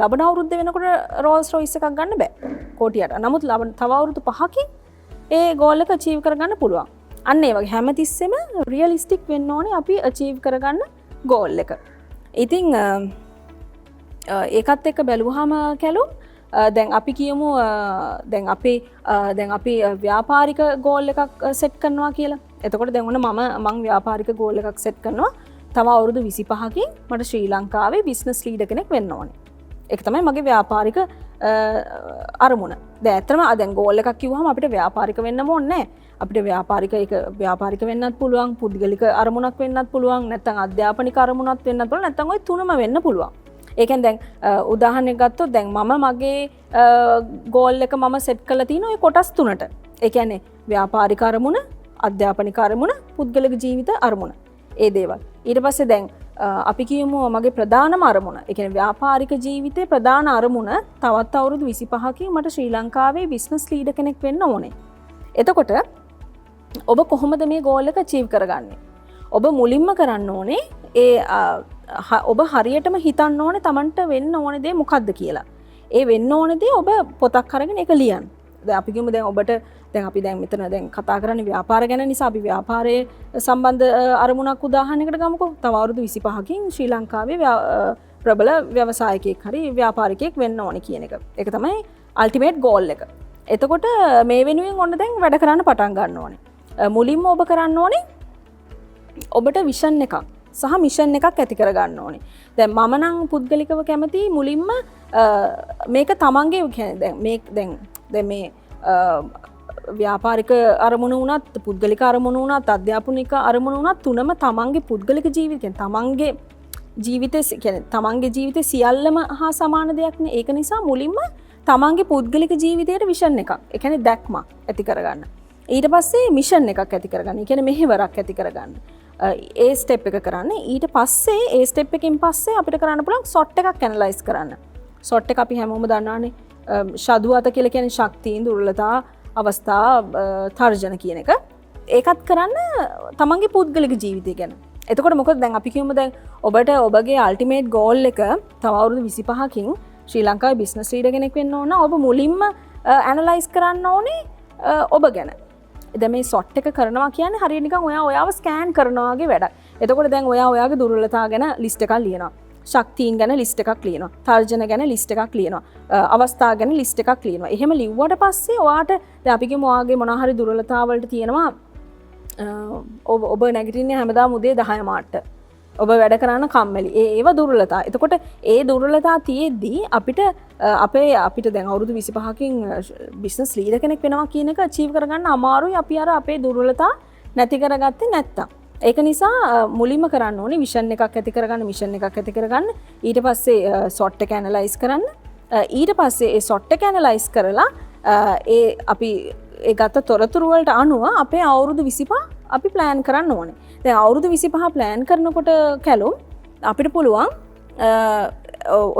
ලබන අවුරුද්දේ වෙනකොට රෝල්ස් රොයිස් එකක් ගන්න බෑ. කෝටි 8. නමුත් තව අවුරුදු 5කින් ඒ ගෝල් එක අචීව් කරගන්න පුළුවන්. අන්න ඒ වගේ හැමතිස්සෙම රියලිස්ටික් වෙන්න ඕනේ අපි අචීව් කරගන්න ගෝල් එක. ඉතින් ඒකත් එක්ක බැලුවාම කැලුම් දැන් අපි කියමු දැන් අපි ව්‍යාපාරික ගෝල් එකක් සෙට් කරනවා කියලා. එතකොට දැන් ඔන්න මම ව්‍යාපාරික ගෝල් එකක් සෙට් කරනවා. තව අවුරුදු 25කින් මට ශ්‍රී ලංකාවේ බිස්නස් ලීඩර් කෙනෙක් වෙන්න ඕනේ. ඒක තමයි මගේ ව්‍යාපාරික අරමුණ. දැන් ඇත්තටම දැන් ගෝල් එකක් කිව්වහම අපිට ව්‍යාපාරික වෙන්නම ඕනේ නැහැ. අපිට ව්‍යාපාරික වෙන්නත් පුළුවන්, පුද්ගලික අරමුණක් වෙන්නත් පුළුවන්, නැත්නම් අධ්‍යාපනික අරමුණක් වෙන්නත් පුළුවන්, නැත්නම් ওই තුනම වෙන්න පුළුවන්. ඒ කියන්නේ දැන් උදාහරණයක් ගත්තොත් දැන් මම මගේ ගෝල් එක මම සෙට් කරලා තියෙන ওই කොටස් තුනට. ඒ කියන්නේ ව්‍යාපාරික අරමුණ, අධ්‍යාපනික අරමුණ, පුද්ගලික ජීවිත අරමුණ. ඒ දේවල්. ඊට පස්සේ දැන් අපි කියමු මගේ ප්‍රධානම අරමුණ. ඒ කියන්නේ ව්‍යාපාරික ජීවිතේ ප්‍රධාන අරමුණ තවත් අවුරුදු 25කින් මට ශ්‍රී ලංකාවේ බිස්නස් ලීඩර් කෙනෙක් වෙන්න ඕනේ. එතකොට ඔබ කොහොමද මේ ගෝල් එක අචීව් කරගන්නේ? ඔබ මුලින්ම කරන්න ඕනේ ඔබ හරියටම හිතන්න ඕනේ Tamanට වෙන්න ඕනේ දේ මොකක්ද කියලා. ඒ වෙන්න ඕනේ දේ ඔබ පොතක් අරගෙන ඒක ලියන්න. දැන් අපි කියමු දැන් ඔබට දැන් අපි දැන් මෙතන දැන් කතා කරන්නේ ව්‍යාපාර ගැන නිසා අපි ව්‍යාපාරයේ සම්බන්ධ අරමුණක් උදාහරණයකට ගමුකෝ. තව අවුරුදු 25කින් ශ්‍රී ලංකාවේ ප්‍රබල ව්‍යවසායකයෙක් හරි ව්‍යාපාරිකයෙක් වෙන්න ඕනේ කියන එක. ඒක තමයි අල්ටිමේට් ගෝල් එක. එතකොට මේ වෙනුවෙන් ඔන්න දැන් වැඩ කරන්න පටන් ගන්න ඕනේ. මුලින්ම ඔබ කරන්න ඕනේ ඔබට විෂන් එකක් සහ මිෂන් එකක් ඇති කරගන්න ඕනේ. දැන් මම නම් පුද්ගලිකව කැමති මුලින්ම මේක තමන්ගේ කියන්නේ දැන් මේ ව්‍යාපාරික අරමුණ වුණත් පුද්ගලික අරමුණ වුණත් අධ්‍යාපනික අරමුණ වුණත් තුනම තමන්ගේ පුද්ගලික ජීවිතය තමන්ගේ ජීවිතේ කියන්නේ තමන්ගේ ජීවිතේ සියල්ලම හා සමාන දෙයක් නේ. ඒක නිසා මුලින්ම තමන්ගේ පුද්ගලික ජීවිතයට විෂන් එකක්. ඒ කියන්නේ දැක්මක් ඇති කරගන්න. ඊට පස්සේ මිෂන් එකක් ඇති කරගන්න. ඒ කියන්නේ මෙහෙවරක් ඇති කරගන්න. ඒ ස්ටෙප් එක කරන්න. ඊට පස්සේ ඒ ස්ටෙප් එකකින් පස්සේ අපිට කරන්න පුළුවන් සොට් එකක් ඇනලයිස් කරන්න. සොට් එක අපි හැමෝම දන්නවානේ. ෂඩු අත කියලා කියන්නේ ශක්තියින් දුර්වලතා අවස්ථා තර්ජන කියන එක. ඒකත් කරන්න තමන්ගේ පුද්ගලික ජීවිතය ගැන. එතකොට මොකද දැන් අපි කියමු දැන් ඔබට ඔබගේ අල්ටිමේට් ගෝල් එක තව අවුරුදු 25කින් ශ්‍රී ලංකාවේ බිස්නස් ලීඩර් කෙනෙක් වෙන්න ඕන ඔබ මුලින්ම ඇනලයිස් කරන්න ඕනේ ඔබ ගැන. දැන් මේ සොට් එක කරනවා කියන්නේ හරියට නිකන් ඔයාව ස්කෑන් කරනවා වගේ වැඩක්. එතකොට දැන් ඔයාගේ දුර්වලතා ගැන ලිස්ට් එකක් ලියනවා. ශක්තියින් ගැන ලිස්ට් එකක් ලියනවා. තර්ජන ගැන ලිස්ට් එකක් ලියනවා. අවස්ථා ගැන ලිස්ට් එකක් ලියනවා. එහෙම ලිව්වට පස්සේ ඔයාට දැන් අපි කියමු ඔයාගේ මොනවා හරි දුර්වලතා වලට තියෙනවා ඔබ නැගිටින්නේ හැමදාම උදේ 10 මාට. ඔබ වැඩ කරන්න කම්මැලි. ඒව දුර්වලතා. එතකොට ඒ දුර්වලතා තියෙද්දී අපිට දැන් අවුරුදු 25කින් බිස්නස් ලීඩර් කෙනෙක් වෙනවා කියන එක අචීව් කරගන්න අමාරුයි අපි අර අපේ දුර්වලතා නැති කරගත්තේ නැත්තම්. ඒක නිසා මුලින්ම කරන්න ඕනේ විෂන් එකක් ඇති කරගන්න, මිෂන් එකක් ඇති කරගන්න. ඊට පස්සේ සොට් එක ඇනලයිස් කරන්න. ඊට පස්සේ ඒ සොට් එක ඇනලයිස් කරලා අපි ඒ ගත තොරතුරු වලට අනුව අපේ අවුරුදු 25 අපි ප්ලෑන් කරන්න ඕනේ. දැන් අවුරුදු 25 ප්ලෑන් කරනකොට කැලුම් අපිට පුළුවන්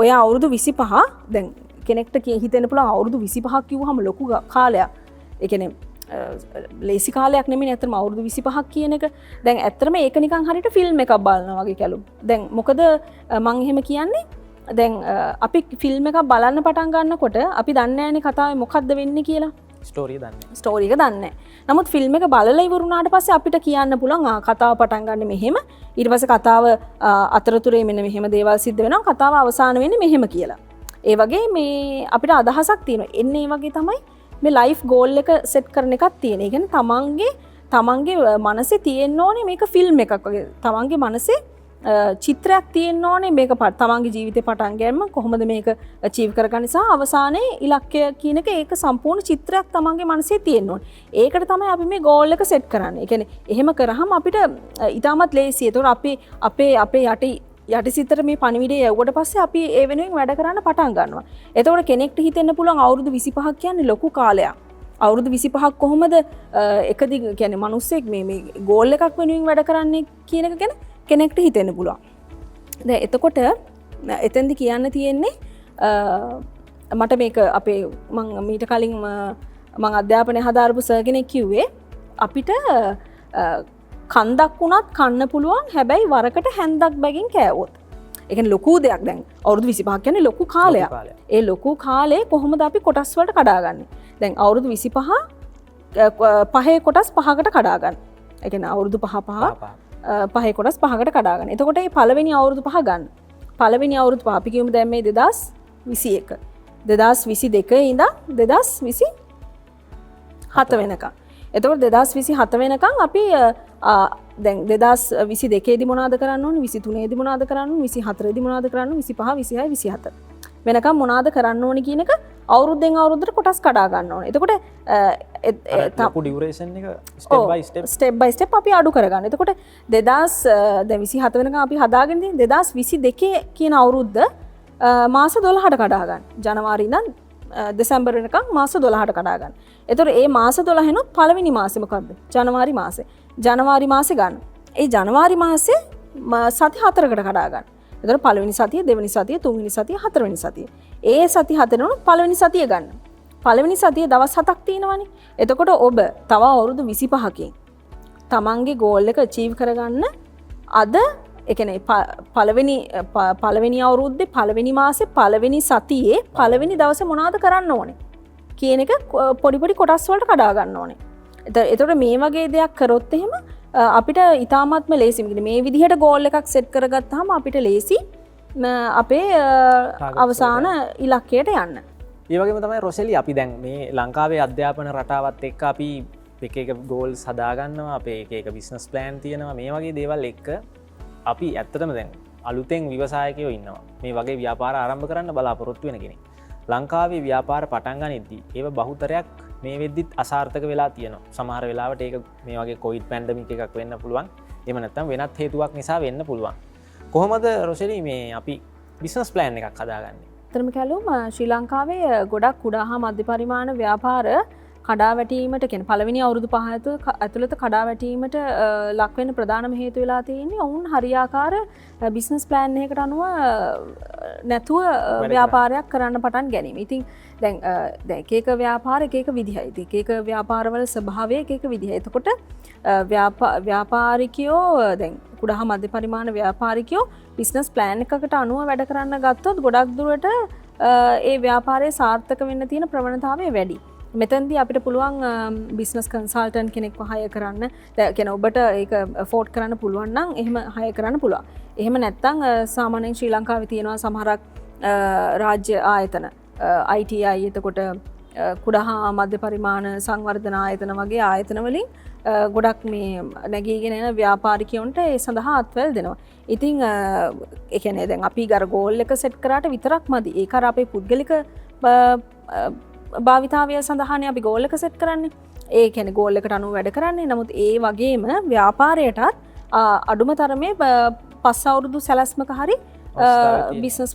ඔය අවුරුදු 25 දැන් කෙනෙක්ට හිතෙන්න පුළුවන් අවුරුදු 25ක් කිව්වහම ලොකු කාලයක්. ඒ කියන්නේ ලේසි කාලයක් නෙමෙයි ඇත්තටම අවුරුදු 25ක් කියන එක. දැන් ඇත්තටම ඒක නිකන් හරියට ෆිල්ම් එකක් බලනවා වගේ කැලුම්. දැන් මොකද මම එහෙම කියන්නේ දැන් අපි ෆිල්ම් එකක් බලන්න පටන් ගන්නකොට අපි දන්නේ නැහැනේ කතාවේ මොකද්ද වෙන්නේ කියලා. ස්ටෝරිය දන්නේ. ස්ටෝරි එක දන්නේ නැහැ. නමුත් ෆිල්ම් එක බලලා ඉවරුණාට පස්සේ අපිට කියන්න පුළුවන් කතාව පටන් ගන්න මෙහෙම. ඊට පස්සේ කතාව අතරතුරේ මෙන්න මෙහෙම දේවල් සිද්ධ වෙනවා. කතාව අවසාන වෙන්නේ මෙහෙම කියලා. ඒ වගේ මේ අපිට අදහසක් තියෙනවා. එන්නේ ඒ වගේ තමයි මේ ලයිෆ් ගෝල් එක සෙට් කරන එකක් තියෙන. ඒ කියන්නේ තමන්ගේ මනසේ තියෙන්න ඕනේ මේක ෆිල්ම් එකක් වගේ. තමන්ගේ මනසේ චිත්‍රයක් තියෙන්න ඕනේ මේක තමන්ගේ ජීවිතේ පටන් ගැනීම කොහොමද මේක අචීව් කරගන්නේ සහ අවසානයේ ඉලක්කය කියන එක ඒක සම්පූර්ණ චිත්‍රයක් තමන්ගේ මනසේ තියෙන්න ඕනේ. ඒකට තමයි අපි මේ ගෝල් එක සෙට් කරන්නේ. ඒ කියන්නේ එහෙම කරාම අපිට ඊටමත් ලේසියි. ඒතකොට අපේ යටිසිතට මේ පණිවිඩය යවුවට පස්සේ අපි ඒ වෙනුවෙන් වැඩ කරන්න පටන් ගන්නවා. එතකොට කෙනෙක්ට හිතෙන්න පුළුවන් අවුරුදු 25ක් කියන්නේ ලොකු කාලයක්. අවුරුදු 25ක් කොහොමද එකදී කියන්නේ මිනිස්සෙක් මේ ගෝල් එකක් වෙනුවෙන් වැඩ කරන්නේ කියන එක ගැන කෙනෙක්ට හිතෙන්න පුළුවන්. දැන් එතකොට එතෙන්දි කියන්න තියෙන්නේ මට මේක අපේ මම මීට කලින් මම අධ්‍යාපනය හදාරපු සර් කෙනෙක් කිව්වේ අපිට කන්දක් වුණත් කන්න පුළුවන් හැබැයි වරකට හැන්දක් බැගින් කෑවොත්. ඒ කියන්නේ ලොකු දෙයක් දැන් අවුරුදු 25ක් කියන්නේ ලොකු කාලයක්. ඒ ලොකු කාලේ කොහොමද අපි කොටස් වලට කඩාගන්නේ? දැන් අවුරුදු 25 පහේ කොටස් පහකට කඩාගන්න. ඒ කියන්නේ අවුරුදු පහේ කොටස් පහකට කඩාගන්න. එතකොට මේ පළවෙනි අවුරුදු පහ ගන්න. පළවෙනි අවුරුදු පහ අපි කියමු දැන් මේ 2021 2022 ඉඳන් 2027 වෙනකම්. එතකොට 2027 වෙනකම් අපි දැන් 2022 දී මොනවද කරන්න ඕනේ 23 දී මොනවද කරන්න ඕනේ 24 දී මොනවද කරන්න ඕනේ 25 26 27 වෙනකම් මොනවද කරන්න ඕනේ කියන එක අවුරුද්දෙන් අවුරුද්දට කොටස් කඩා ගන්න ඕනේ. එතකොට ලොකු ඩියුරේෂන් එක ස්ටෙප් බයි ස්ටෙප් අපි අඩු කරගන්න. එතකොට 2027 වෙනකම් අපි හදාගෙන තියෙන 2022 කියන අවුරුද්ද මාස 12ට කඩා ගන්න. ජනවාරි ඉඳන් දෙසැම්බර් වෙනකම් මාස 12ට කඩා ගන්න. එතකොට මේ මාස 12 නොත් පළවෙනි මාසෙ මොකද්ද? ජනවාරි මාසෙ. ජනවාරි මාසෙ ගන්න. ඒ ජනවාරි මාසෙ සති 4කට කඩා ගන්න. එතකොට පළවෙනි සතිය, දෙවෙනි සතිය, තුන්වෙනි සතිය, හතරවෙනි සතිය. ඒ සති හතරනොත් පළවෙනි සතිය ගන්න. පළවෙනි සතිය දවස් 7ක් තියෙනවනේ. එතකොට ඔබ තව අවුරුදු 25කින් තමන්ගේ ගෝල් එක අචීව් කරගන්න අද ඒ කියන්නේ පළවෙනි අවුරුද්දේ පළවෙනි මාසේ පළවෙනි සතියේ පළවෙනි දවසේ මොනවද කරන්න ඕනේ කියන එක පොඩි කොටස් වලට කඩා ගන්න ඕනේ. එතකොට මේ වගේ දෙයක් කරොත් එහෙම අපිට ඉතාමත්ම ලේසි. මේ විදිහට ගෝල් එකක් සෙට් කරගත්තාම අපිට ලේසි අපේ අවසාන ඉලක්කයට යන්න. ඒ වගේම තමයි රොෂෙලි අපි දැන් මේ ලංකාවේ අධ්‍යාපන රටාවත් එක්ක අපි එක ගෝල්ස් හදාගන්නවා අපේ එක බිස්නස් ප්ලෑන් තියෙනවා මේ වගේ දේවල් එක්ක අපි ඇත්තටම දැන් අලුතෙන් විවසායකයෝ ඉන්නවා මේ වගේ ව්‍යාපාර ආරම්භ කරන්න බලාපොරොත්තු වෙන කෙනෙක්. ලංකාවේ ව්‍යාපාර පටන් ගනිද්දී ඒව බහුතරයක් මේ වෙද්දිත් අසාර්ථක වෙලා තියෙනවා. සමහර වෙලාවට ඒක මේ වගේ කොවිඩ් පැන්ඩමික් එකක් වෙන්න පුළුවන්. එහෙම නැත්නම් වෙනත් හේතුවක් නිසා වෙන්න පුළුවන්. කොහොමද රොෂෙලි මේ අපි බිස්නස් ප්ලෑන් එකක් හදාගන්නේ? ඇත්තටම කැලුම් ශ්‍රී ලංකාවේ ගොඩක් කුඩා හා මධ්‍ය පරිමාණ ව්‍යාපාර කඩා වැටීමට කියන පළවෙනි අවුරුදු 5 ඇතුළත කඩා වැටීමට ලක් වෙන්න ප්‍රධානම හේතු වෙලා තියෙන්නේ ඔවුන් හරියාකාර බිස්නස් ප්ලෑන් එකකට අනුව නැතුව ව්‍යාපාරයක් කරන්න පටන් ගැනීම. ඉතින් දැන් එක එක ව්‍යාපාර එක එක විදිහයි. ඉතින් එක එක ව්‍යාපාරවල ස්වභාවය එක එක විදිහයි. එතකොට ව්‍යාපාරිකයෝ දැන් කුඩා මධ්‍ය පරිමාණ ව්‍යාපාරිකයෝ බිස්නස් ප්ලෑන් එකකට අනුව වැඩ කරන්න ගත්තොත් ගොඩක් දුරට ඒ ව්‍යාපාරයේ සාර්ථක වෙන්න තියෙන ප්‍රවණතාවය වැඩි. මෙතනදී අපිට පුළුවන් බිස්නස් කන්සල්ටන්ට් කෙනෙක්ව හය කරන්න. කියන ඔබට ඒක ෆෝඩ් කරන්න පුළුවන් නම් එහෙම හය කරන්න පුළුවන්. එහෙම නැත්නම් සාමාන්‍යයෙන් ශ්‍රී ලංකාවේ තියෙනවා සමහරක් රාජ්‍ය ආයතන ITI එතකොට කුඩා හා මධ්‍ය පරිමාණ සංවර්ධන ආයතන වගේ ආයතන වලින් ගොඩක් මේ නැගීගෙන එන ව්‍යාපාරිකයන්ට ඒ සඳහා අත්වැල් දෙනවා. ඉතින් ඒ කියන්නේ දැන් අපි ගර ගෝල් එක සෙට් කරාට විතරක් මදි. ඒක අර අපේ පුද්ගලික භාවිතාවය සඳහානේ අපි ගෝල් එක සෙට් කරන්නේ. ඒ කියන්නේ ගෝල් එකට අනුව වැඩ කරන්නේ. නමුත් ඒ වගේම ව්‍යාපාරයටත් අඩුම තරමේ 5 අවුරුදු සැලැස්මක හරි බිස්නස්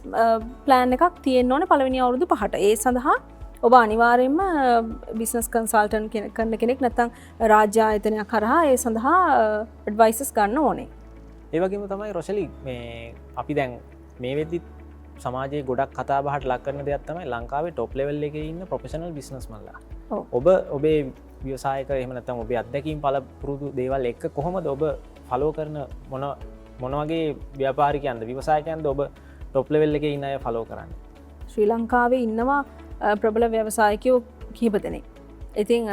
ප්ලෑන් එකක් තියෙන්න ඕනේ පළවෙනි අවුරුදු 5ට. ඒ සඳහා ඔබ අනිවාර්යයෙන්ම බිස්නස් කන්සල්ටන්ට් කරන කෙනෙක් නැත්නම් රාජ්‍ය ආයතනයක් කරහා ඒ සඳහා ඇඩ්වයිසස් ගන්න ඕනේ. ඒ වගේම තමයි රොෂලි මේ අපි දැන් මේ වෙද්දි සමාජයේ ගොඩක් කතා බහට ලක් කරන දෙයක් තමයි ලංකාවේ টොප් ලෙවල් එකේ ඉන්න ප්‍රොෆෙෂනල් බිස්නස්මන්ලා. ඔබ ඔබේ ව්‍යවසායක එහෙම නැත්නම් ඔබේ අත්දැකීම් පළපුරුදු දේවල් එක්ක කොහොමද ඔබ ෆලෝ කරන මොන වගේ ව්‍යාපාරිකයන්ද ව්‍යවසායකයන්ද ඔබ টොප් ලෙවල් එකේ ඉන්න අය ෆලෝ කරන්නේ? ශ්‍රී ලංකාවේ ඉන්නවා ප්‍රබල ව්‍යවසායකයෝ කිහිප දෙනෙක්. ඉතින්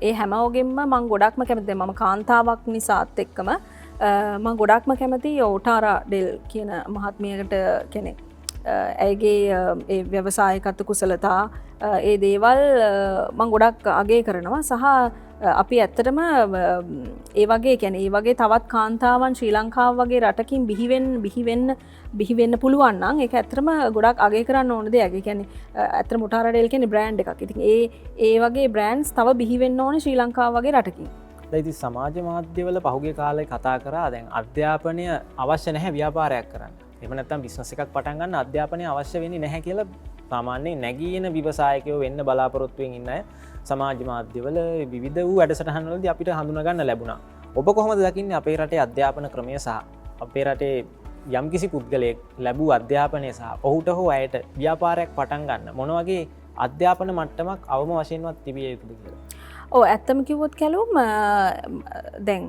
ඒ හැමෝගෙම මම ගොඩක්ම කැමති. මම කාන්තාවක් නිසාත් එක්කම මම ගොඩක්ම කැමති ඕටාරා ඩෙල් කියන මහත්මියකට කෙනෙක්. ඇයගේ ඒ ව්‍යවසායකත්ව කුසලතා ඒ දේවල් මම ගොඩක් අගය කරනවා. සහ අපි ඇත්තටම ඒ වගේ කියන්නේ ඒ වගේ තවත් කාන්තාවන් ශ්‍රී ලංකාව වගේ රටකින් බිහිවෙන්න පුළුවන් නම් ඒක ඇත්තටම ගොඩක් අගය කරන්න ඕන දෙයක්. ඒ කියන්නේ ඇත්තටම ඕටාරා ඩෙල් කියන්නේ බ්‍රෑන්ඩ් එකක්. ඉතින් ඒ වගේ බ්‍රෑන්ඩ්ස් තව බිහිවෙන්න ඕනේ ශ්‍රී ලංකාව වගේ රටකින්. ඉතින් සමාජ මාධ්‍යවල පහුගිය කාලේ කතා කරා දැන් අධ්‍යාපනය අවශ්‍ය නැහැ ව්‍යාපාරයක් කරන්න. එහෙම නැත්නම් බිස්නස් එකක් පටන් ගන්න අධ්‍යාපනය අවශ්‍ය වෙන්නේ නැහැ කියලා සාමාන්‍යයෙන් නැගීන ව්‍යවසායකයෝ වෙන්න බලාපොරොත්තු වෙන අය සමාජ මාධ්‍යවල විවිධ වූ වැඩසටහන්වලදී අපිට හඳුනා ගන්න ලැබුණා. ඔබ කොහොමද දකින්නේ අපේ රටේ අධ්‍යාපන ක්‍රමය සහ අපේ රටේ යම්කිසි පුද්ගලයෙක් ලැබූ අධ්‍යාපනය සහ ඔහුට හෝ ඇයට ව්‍යාපාරයක් පටන් ගන්න මොන වගේ අධ්‍යාපන මට්ටමක් අවම වශයෙන්වත් තිබිය යුතුද කියලා? ඔව් ඇත්තම කිව්වොත් කැලුම් දැන්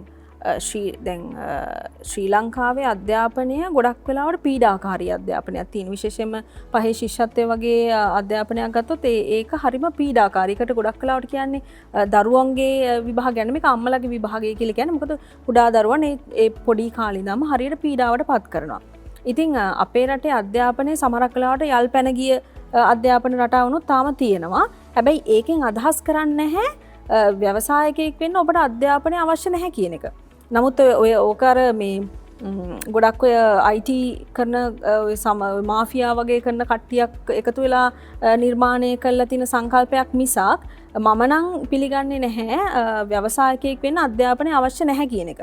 ශ්‍රී ලංකාවේ අධ්‍යාපනය ගොඩක් වෙලාවට පීඩාකාරී අධ්‍යාපනයක් තියෙන. විශේෂයෙන්ම පහේ ශිෂ්‍යත්වය වගේ අධ්‍යාපනයක් ගත්තොත් ඒක හරිම පීඩාකාරීකට ගොඩක් වෙලාවට කියන්නේ දරුවන්ගේ විභාග ගැන මේක අම්මලගේ විභාගය කියලා කියන්නේ. මොකද කුඩා දරුවන් ඒ පොඩි කාලේ ඉඳන්ම හරියට පීඩාවට පත් කරනවා. ඉතින් අපේ රටේ අධ්‍යාපනයේ සමහරක් වෙලාවට යල් පැන ගිය අධ්‍යාපන රටාවනුත් තාම තියෙනවා. හැබැයි ඒකෙන් අදහස් කරන්නේ නැහැ ව්‍යවසායකයෙක් වෙන්න ඔබට අධ්‍යාපනය අවශ්‍ය නැහැ කියන එක. නමුත් ඔය ඕකර මේ ගොඩක් ඔය IT කරන මාෆියා වගේ කරන කට්ටියක් එකතු වෙලා නිර්මාණය කරලා තියෙන සංකල්පයක් මිසක් මම නම් පිළිගන්නේ නැහැ ව්‍යවසායකයෙක් වෙන්න අධ්‍යාපනය අවශ්‍ය නැහැ කියන එක.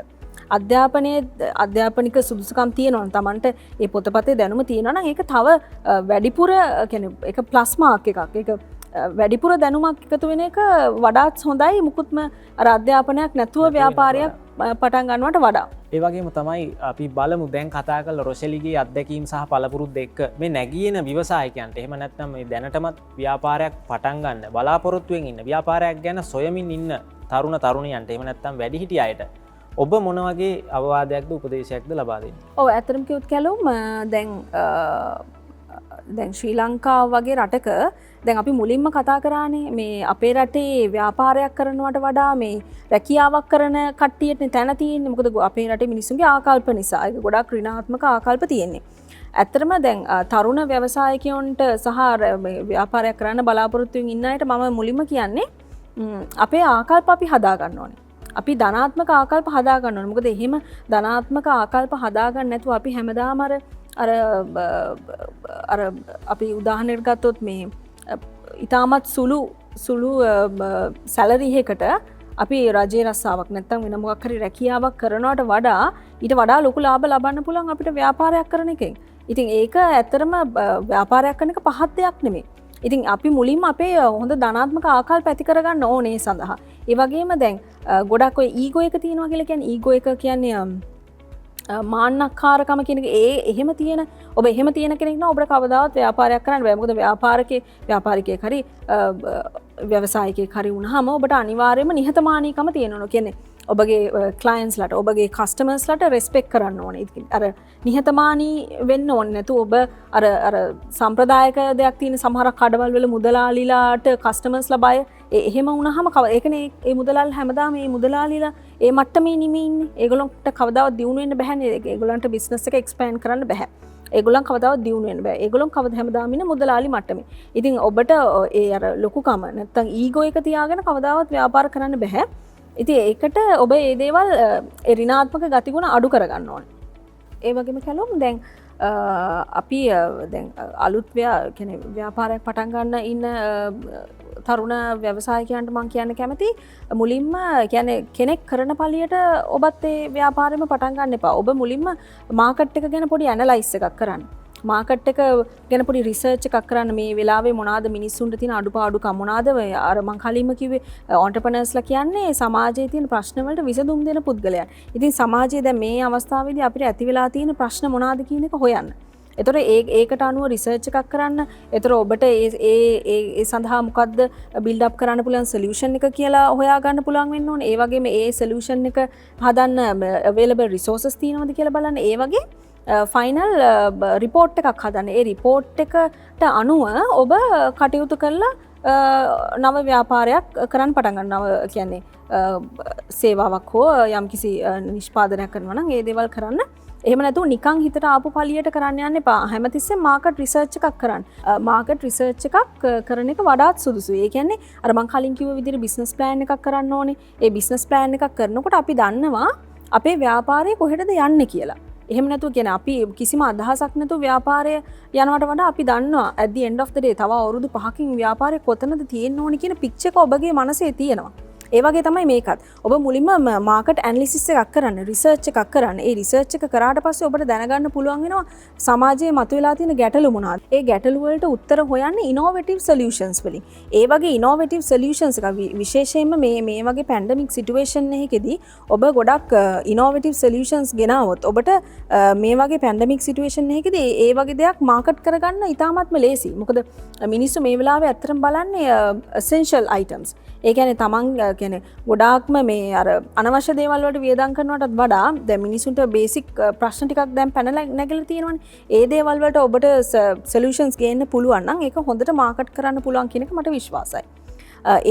අධ්‍යාපනික සුදුසුකම් තියෙනවා තමන්ට ඒ පොතපතේ දැනුම තියෙනවා නම් ඒක තව වැඩිපුර කියන්නේ ඒක ප්ලස් මාක් එකක්. ඒක වැඩිපුර දැනුමක් එකතු වෙන එක වඩාත් හොඳයි මුකුත්ම අර අධ්‍යාපනයක් නැතුව ව්‍යාපාරයක් පටන් ගන්නවට වඩා. ඒ වගේම තමයි අපි බලමු දැන් කතා කරලා රොෂෙලිගේ අත්දැකීම් සහ පළපුරුද්ද එක්ක මේ නැගින ව්‍යවසායකයන්ට එහෙම නැත්නම් මේ දැනටමත් ව්‍යාපාරයක් පටන් ගන්න බලාපොරොත්තුෙන් ඉන්න ව්යාපාරයක් ගැන සොයමින් ඉන්න තරුණ තරුණියන්ට එහෙම නැත්නම් වැඩිහිටි අයට ඔබ මොන වගේ අවවාදයක්ද උපදේශයක්ද ලබා දෙන්නේ? ඔව් ඇත්තටම කිව්වොත් කැලුම් දැන් ශ්‍රී ලංකාව වගේ රටක දැන් අපි මුලින්ම කතා කරානේ මේ අපේ රටේ ව්‍යාපාරයක් කරනවට වඩා මේ රැකියාවක් කරන කට්ටියට තැන තියෙන්නේ. මොකද අපේ රටේ මිනිස්සුන්ගේ ආකල්ප නිසා ඒක ගොඩක් ඍණාත්මක ආකල්ප තියෙන්නේ. ඇත්තටම දැන් තරුණ ව්‍යවසායකයන්ට සහ ව්‍යාපාරයක් කරන්න බලාපොරොත්තු වෙන ඉන්න අයට මම මුලින්ම කියන්නේ අපේ ආකල්ප අපි හදා ගන්න ඕනේ. අපි ධනාත්මක ආකල්ප හදා ගන්න ඕනේ. මොකද එහෙම ධනාත්මක ආකල්ප හදා ගන්න නැතුව අපි හැමදාම අර අපි උදාහරණයක් ගත්තොත් මේ ඉතාමත් සුළු සැලරි එකකට අපි රජයේ රස්සාවක් නැත්නම් වෙන මොකක් හරි රැකියාවක් කරනවට වඩා ඊට වඩා ලොකු ලාභ ලබන්න පුළුවන් අපිට ව්‍යාපාරයක් කරන එකෙන්. ඉතින් ඒක ඇත්තටම ව්යාපාරයක් කරන එක පහත් දෙයක් නෙමෙයි. ඉතින් අපි මුලින්ම අපේ හොඳ ධනාත්මක ආකල්ප ඇති කරගන්න ඕනේ සඳහා. ඒ වගේම දැන් ගොඩක් ඔය ඊගෝ එක තියෙනවා කියලා කියන්නේ ඊගෝ එක කියන්නේ මාන්නක්කාරකම කියන එක එහෙම තියෙන ඔබ එහෙම තියෙන කෙනෙක් නම් ඔබට කවදාවත් ව්‍යාපාරයක් කරන්න බෑ. මොකද ව්‍යාපාරිකයෙක් හරි ව්‍යවසායිකයෙක් හරි වුණාම ඔබට අනිවාර්යයෙන්ම නිහතමානීකම තියෙනවා. කියන්නේ ඔබගේ ක්ලයන්ට්ස්ලට ඔබගේ කස්ටමර්ස්ලට රෙස්පෙක්ට් කරන්න ඕනේ. අර නිහතමානී වෙන්න ඕනේ නැතු ඔබ අර සම්ප්‍රදායික දෙයක් තියෙන සමහර කඩවල් වල මුදලාලිලාට කස්ටමර්ස්ලා බය එහෙම වුණාම ඒකනේ ඒ මුදලාල් හැමදාම මේ මුදලාලිලා ඒ මට්ටමේ නෙමෙයි ඉන්නේ. ඒගොල්ලන්ට කවදාවත් දියුණු වෙන්න බෑනේ. ඒගොල්ලන්ට බිස්නස් එක එක්ස්පෑන්ඩ් කරන්න බෑ. ඒගොල්ලන් කවදාවත් දියුණු වෙන්න බෑ. ඒගොල්ලන් හැමදාම ඉන්නේ මුදලාලි මට්ටමේ. ඉතින් ඔබට ඒ අර ලොකුකම නැත්තම් ඊගෝ එක තියාගෙන කවදාවත් ව්‍යාපාර කරන්න බෑ. ඉතින් ඒකට ඔබ ඒ දේවල් ඍණාත්මක ගතිගුණ අඩු කරගන්න ඕනේ. ඒ වගේම කැලුම් දැන් අපි දැන් අලුත් ව්‍යාපාරයක් පටන් ගන්න ඉන්න තරුණ ව්‍යවසායකයන්ට මම කියන්න කැමති මුලින්ම කියන්නේ කෙනෙක් කරන පළියට ඔබත් ඒ ව්‍යාපාරෙම පටන් ගන්න එපා. ඔබ මුලින්ම මාකට් එක ගැන පොඩි ඇනලයිස් එකක් කරන්න. මාකට් එක ගැන පොඩි රිසර්ච් එකක් කරන්න. මේ වෙලාවේ මොනවාද මිනිස්සුන්ට තියෙන අඩුපාඩුකම් මොනවාද? අර මං කලින්ම කිව්වේ ඔන්ටර්ප්‍රනර්ස්ලා කියන්නේ සමාජයේ තියෙන ප්‍රශ්න වලට විසඳුම් දෙන පුද්ගලයන්. ඉතින් සමාජයේ දැන් මේ අවස්ථාවේදී අපිට ඇති වෙලා තියෙන ප්‍රශ්න මොනවාද කියන එක හොයන්න. එතකොට ඒකට අනුව රිසර්ච් එකක් කරන්න. එතකොට ඔබට ඒ සඳහා මොකද්ද බිල්ඩ් අප් කරන්න පුළුවන් සොලියුෂන් එක කියලා හොයා ගන්න පුළුවන් වෙන්න ඕනේ. ඒ වගේම ඒ සොලියුෂන් එක හදන්න අවైలබල් රිසෝසස් තියෙනවද කියලා බලන්න. ඒ වගේ ෆයිනල් රිපෝට් එකක් හදන්න. ඒ රිපෝට් එකට අනුව ඔබ කටයුතු කරලා නව ව්‍යාපාරයක් කරන්න පටන් ගන්න. නව කියන්නේ සේවාවක් හෝ යම්කිසි නිෂ්පාදනයක් කරනවා නම් ඒ දේවල් කරන්න. එහෙම නැතුව නිකන් හිතට ආපු පළියට කරන්න යන්න එපා. හැමතිස්සෙම මාකට් රිසර්ච් එකක් කරන්න. මාකට් රිසර්ච් එකක් කරන එක වඩාත් සුදුසුයි. ඒ කියන්නේ අර මං කලින් කිව්ව විදිහට බිස්නස් ප්ලෑන් එකක් කරන්න ඕනේ. ඒ බිස්නස් ප්ලෑන් එකක් කරනකොට අපි දන්නවා අපේ ව්‍යාපාරය කොහෙටද යන්නේ කියලා. එහෙම නැතුව කියන්නේ අපි කිසිම අදහසක් නැතුව ව්‍යාපාරය යනවට වඩා අපි දන්නවා at the end of the day තව අවුරුදු 5කින් ව්යාපාරය කොතනද තියෙන්න ඕනේ කියන පික්චර් එක ඔබගේ මනසේ තියෙනවා. ඒ වගේ තමයි මේකත්. ඔබ මුලින්ම මාකට් ඇනලිසිස් එකක් කරන්න, රිසර්ච් එකක් කරන්න. ඒ රිසර්ච් එක කරාට පස්සේ ඔබට දැනගන්න පුළුවන් වෙනවා සමාජයේ මතුවලා තියෙන ගැටලු මොනවාද. ඒ ගැටලු වලට උත්තර හොයන්නේ ඉනෝවේටිව් සොලියුෂන්ස් වලින්. ඒ වගේ ඉනෝවේටිව් සොලියුෂන්ස් එක විශේෂයෙන්ම මේ වගේ පැන්ඩමික් සිටුේෂන් එකකදී ඔබ ගොඩක් ඉනෝවේටිව් සොලියුෂන්ස් ගෙනාවොත් ඔබට මේ වගේ පැන්ඩමික් සිටුේෂන් එකකදී ඒ වගේ දෙයක් මාකට් කරගන්න ඉතාමත්ම ලේසි. මොකද මිනිස්සු මේ වෙලාවේ ඇත්තටම බලන්නේ essential items. ඒ කියන්නේ තමන් කියන්නේ ගොඩාක්ම මේ අර අනවශ්‍ය දේවල් වලට වියදම් කරනවටත් වඩා දැන් මිනිසුන්ට බේසික් ප්‍රශ්න ටිකක් දැන් පැනලා නැගලා තියෙනවනේ. ඒ දේවල් වලට ඔබට සොලියුෂන්ස් ගේන්න පුළුවන් නම් ඒක හොඳට මාකට් කරන්න පුළුවන් කියන එක මට විශ්වාසයි.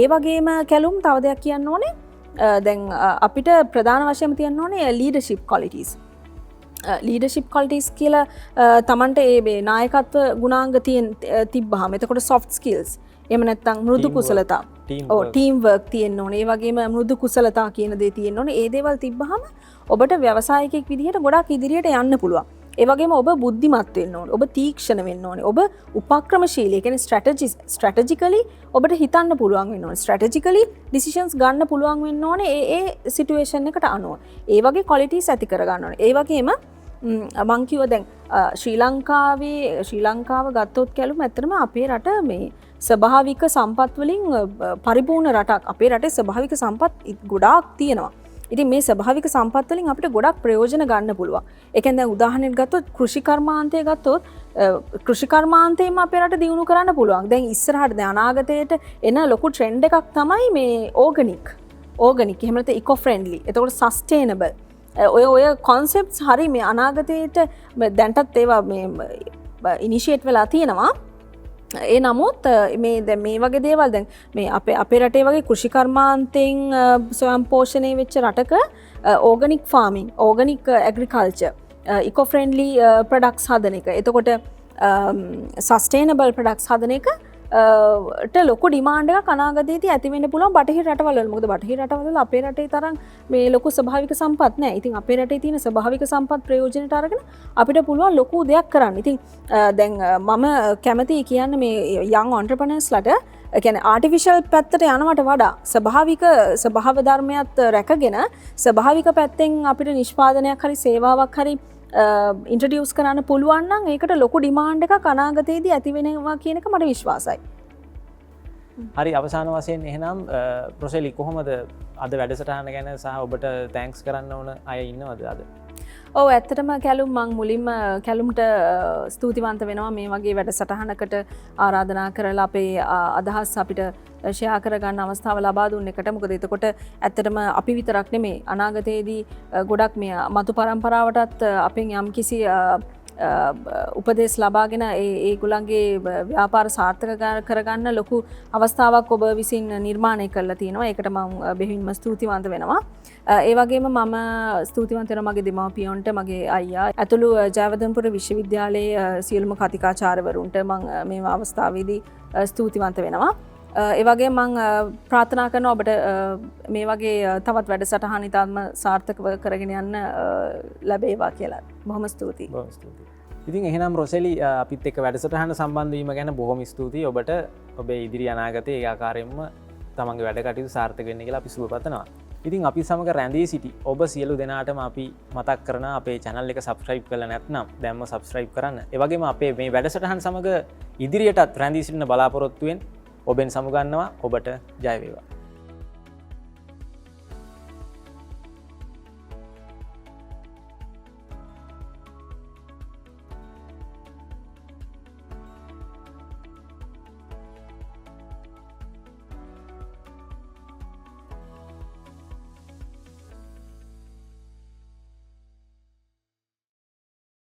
ඒ වගේම කැලුම් තව දෙයක් කියන්න ඕනේ. දැන් අපිට ප්‍රධාන වශයෙන් තියන්න ඕනේ ලීඩර්ෂිප් ක්වොලිටිස්. ලීඩර්ෂිප් ක්වොලිටිස් කියලා තමන්ට ඒ නායකත්ව ගුණාංග තිබ්බහම එතකොට soft skills එහෙම නැත්නම් මෘදු කුසලතා ටීම් වර්ක් තියෙන්න ඕනේ. ඒ වගේම මෘදු කුසලතා කියන දේ තියෙන්න ඕනේ. ඒ දේවල් තිබ්බහම ඔබට ව්‍යවසායකයෙක් විදිහට ගොඩක් ඉදිරියට යන්න පුළුවන්. ඒ වගේම ඔබ බුද්ධිමත් වෙන්න ඕනේ. ඔබ තීක්ෂණ වෙන්න ඕනේ. ඔබ උපක්‍රමශීලී. ඒ කියන්නේ ස්ට්‍රැටජිකලි ඔබට හිතන්න පුළුවන් වෙන්න ඕනේ. ස්ට්‍රැටජිකලි ඩිසිෂන්ස් ගන්න පුළුවන් වෙන්න ඕනේ ඒ සිටුේෂන් එකට අනුව. ඒ වගේ ක්වොලිටිස් ඇති කර ගන්න ඕනේ. ඒ වගේම මං කිව්වා දැන් ශ්‍රී ලංකාව ගත්තොත් කැලුම ඇත්තටම අපේ රට මේ ස්වභාවික සම්පත් වලින් පරිපූර්ණ රටක්. අපේ රටේ ස්වභාවික සම්පත් ගොඩාක් තියෙනවා. ඉතින් මේ ස්වභාවික සම්පත් වලින් අපිට ගොඩක් ප්‍රයෝජන ගන්න පුළුවන්. ඒ කියන්නේ දැන් උදාහරණයක් ගත්තොත් කෘෂි කර්මාන්තය ගත්තොත් කෘෂි කර්මාන්තයෙන්ම අපේ රට දියුණු කරන්න පුළුවන්. දැන් ඉස්සරහට දැන් අනාගතයට එන ලොකු ට්‍රෙන්ඩ් එකක් තමයි මේ ඕගනික්. එහෙම නැත්නම් ඉකෝ ෆ්‍රෙන්ඩ්ලි. එතකොට සස්ටේනබල්. ඔය කොන්සෙප්ට්ස් හරි මේ අනාගතයට දැන්ටත් ඒවා මේ ඉනිෂියේට් වෙලා තියෙනවා. ඒ නමුත් මේ වගේ දේවල් දැන් මේ අපේ රටේ වගේ කෘෂි කර්මාන්තයෙන් ස්වයං පෝෂණය වෙච්ච රටක organic farming, organic agriculture, eco friendly products හදන එක. එතකොට සස්ටේනබල් ප්‍රොඩක්ට්ස් හදන එක ලොකු ඩිමාන්ඩ් එකක් අනාගතයේදී ඇති වෙන්න පුළුවන් බටහිර රටවල වල. මොකද බටහිර රටවල අපේ රටේ තරම් මේ ලොකු ස්වභාවික සම්පත් නැහැ. ඉතින් අපේ රටේ තියෙන ස්වභාවික සම්පත් ප්‍රයෝජනට අරගෙන අපිට පුළුවන් ලොකු දෙයක් කරන්න. ඉතින් දැන් මම කැමතියි කියන්නේ මේ young entrepreneursලට කියන්නේ ආටිෆිෂල් පැත්තට යනවට වඩා ස්වභාව ධර්මයක් රැකගෙන ස්වභාවික පැත්තෙන් අපිට නිෂ්පාදනයක් හරි සේවාවක් හරි ඉන්ට්‍රොඩියුස් කරන්න පුළුවන් නම් ඒකට ලොකු ඩිමාන්ඩ් එකක් අනාගතයේදී ඇති වෙනවා කියන එක මට විශ්වාසයි. හරි අවසාන වශයෙන් එහෙනම් ප්‍රොසෙලි කොහොමද අද වැඩසටහන ගැන සහ ඔබට තැන්ක්ස් කරන්න ඕන අය ඉන්නවද අද? ඔව් ඇත්තටම කැලුම් මං මුලින්ම කැලුම්ට ස්තුතිවන්ත වෙනවා මේ වගේ වැඩසටහනකට ආරාධනා කරලා අපේ අදහස් අපිට ෂෙයා කරගන්න අවස්ථාව ලබා දුන්න එකට. මොකද එතකොට ඇත්තටම අපි විතරක් නෙමෙයි අනාගතයේදී ගොඩක් මේ මතු පරම්පරාවටත් අපෙන් යම්කිසි උපදෙස් ලබාගෙන ඒගොල්ලන්ගේ ව්‍යාපාර සාර්ථක කරගන්න ලොකු අවස්ථාවක් ඔබ විසින් නිර්මාණය කරලා තියෙනවා. ඒකට මම බෙහෙවින්ම ස්තුතිවන්ත වෙනවා. ඒ වගේම මම ස්තුතිවන්ත වෙනවා මගේ දෙමාපියන්ට, මගේ අයියා ඇතුළු ජයවර්ධනපුර විශ්වවිද්‍යාලයේ සියලුම කතිකාචාර්යවරුන්ට මම මේ අවස්ථාවේදී ස්තුතිවන්ත වෙනවා. ඒ වගේ මං ප්‍රාර්ථනා කරනවා ඔබට මේ වගේ තවත් වැඩසටහන් ඉතාම සාර්ථකව කරගෙන යන්න ලැබේවා කියලා. බොහොම ස්තුතියි. බොහොම ස්තුතියි. ඉතින් එහෙනම් රොසෙලි අපිත් එක්ක වැඩසටහන සම්බන්ධ වීම ගැන බොහොම ස්තුතියි. ඔබට ඔබේ ඉදිරි අනාගතයේ ඒ ආකාරයෙන්ම තමන්ගේ වැඩ කටයුතු සාර්ථක වෙන්න කියලා අපි සුබ පතනවා. ඉතින් අපි සමග රැඳී සිටි ඔබ සියලු දෙනාටම අපි මතක් කරන අපේ channel එක subscribe කරලා නැත්නම් දැන්ම subscribe කරන්න. ඒ වගේම අපේ මේ වැඩසටහන් සමග ඉදිරියටත් රැඳී සිටින බලාපොරොත්තුවෙන් ඔබෙන් සමුගන්නවා. ඔබට ජය වේවා.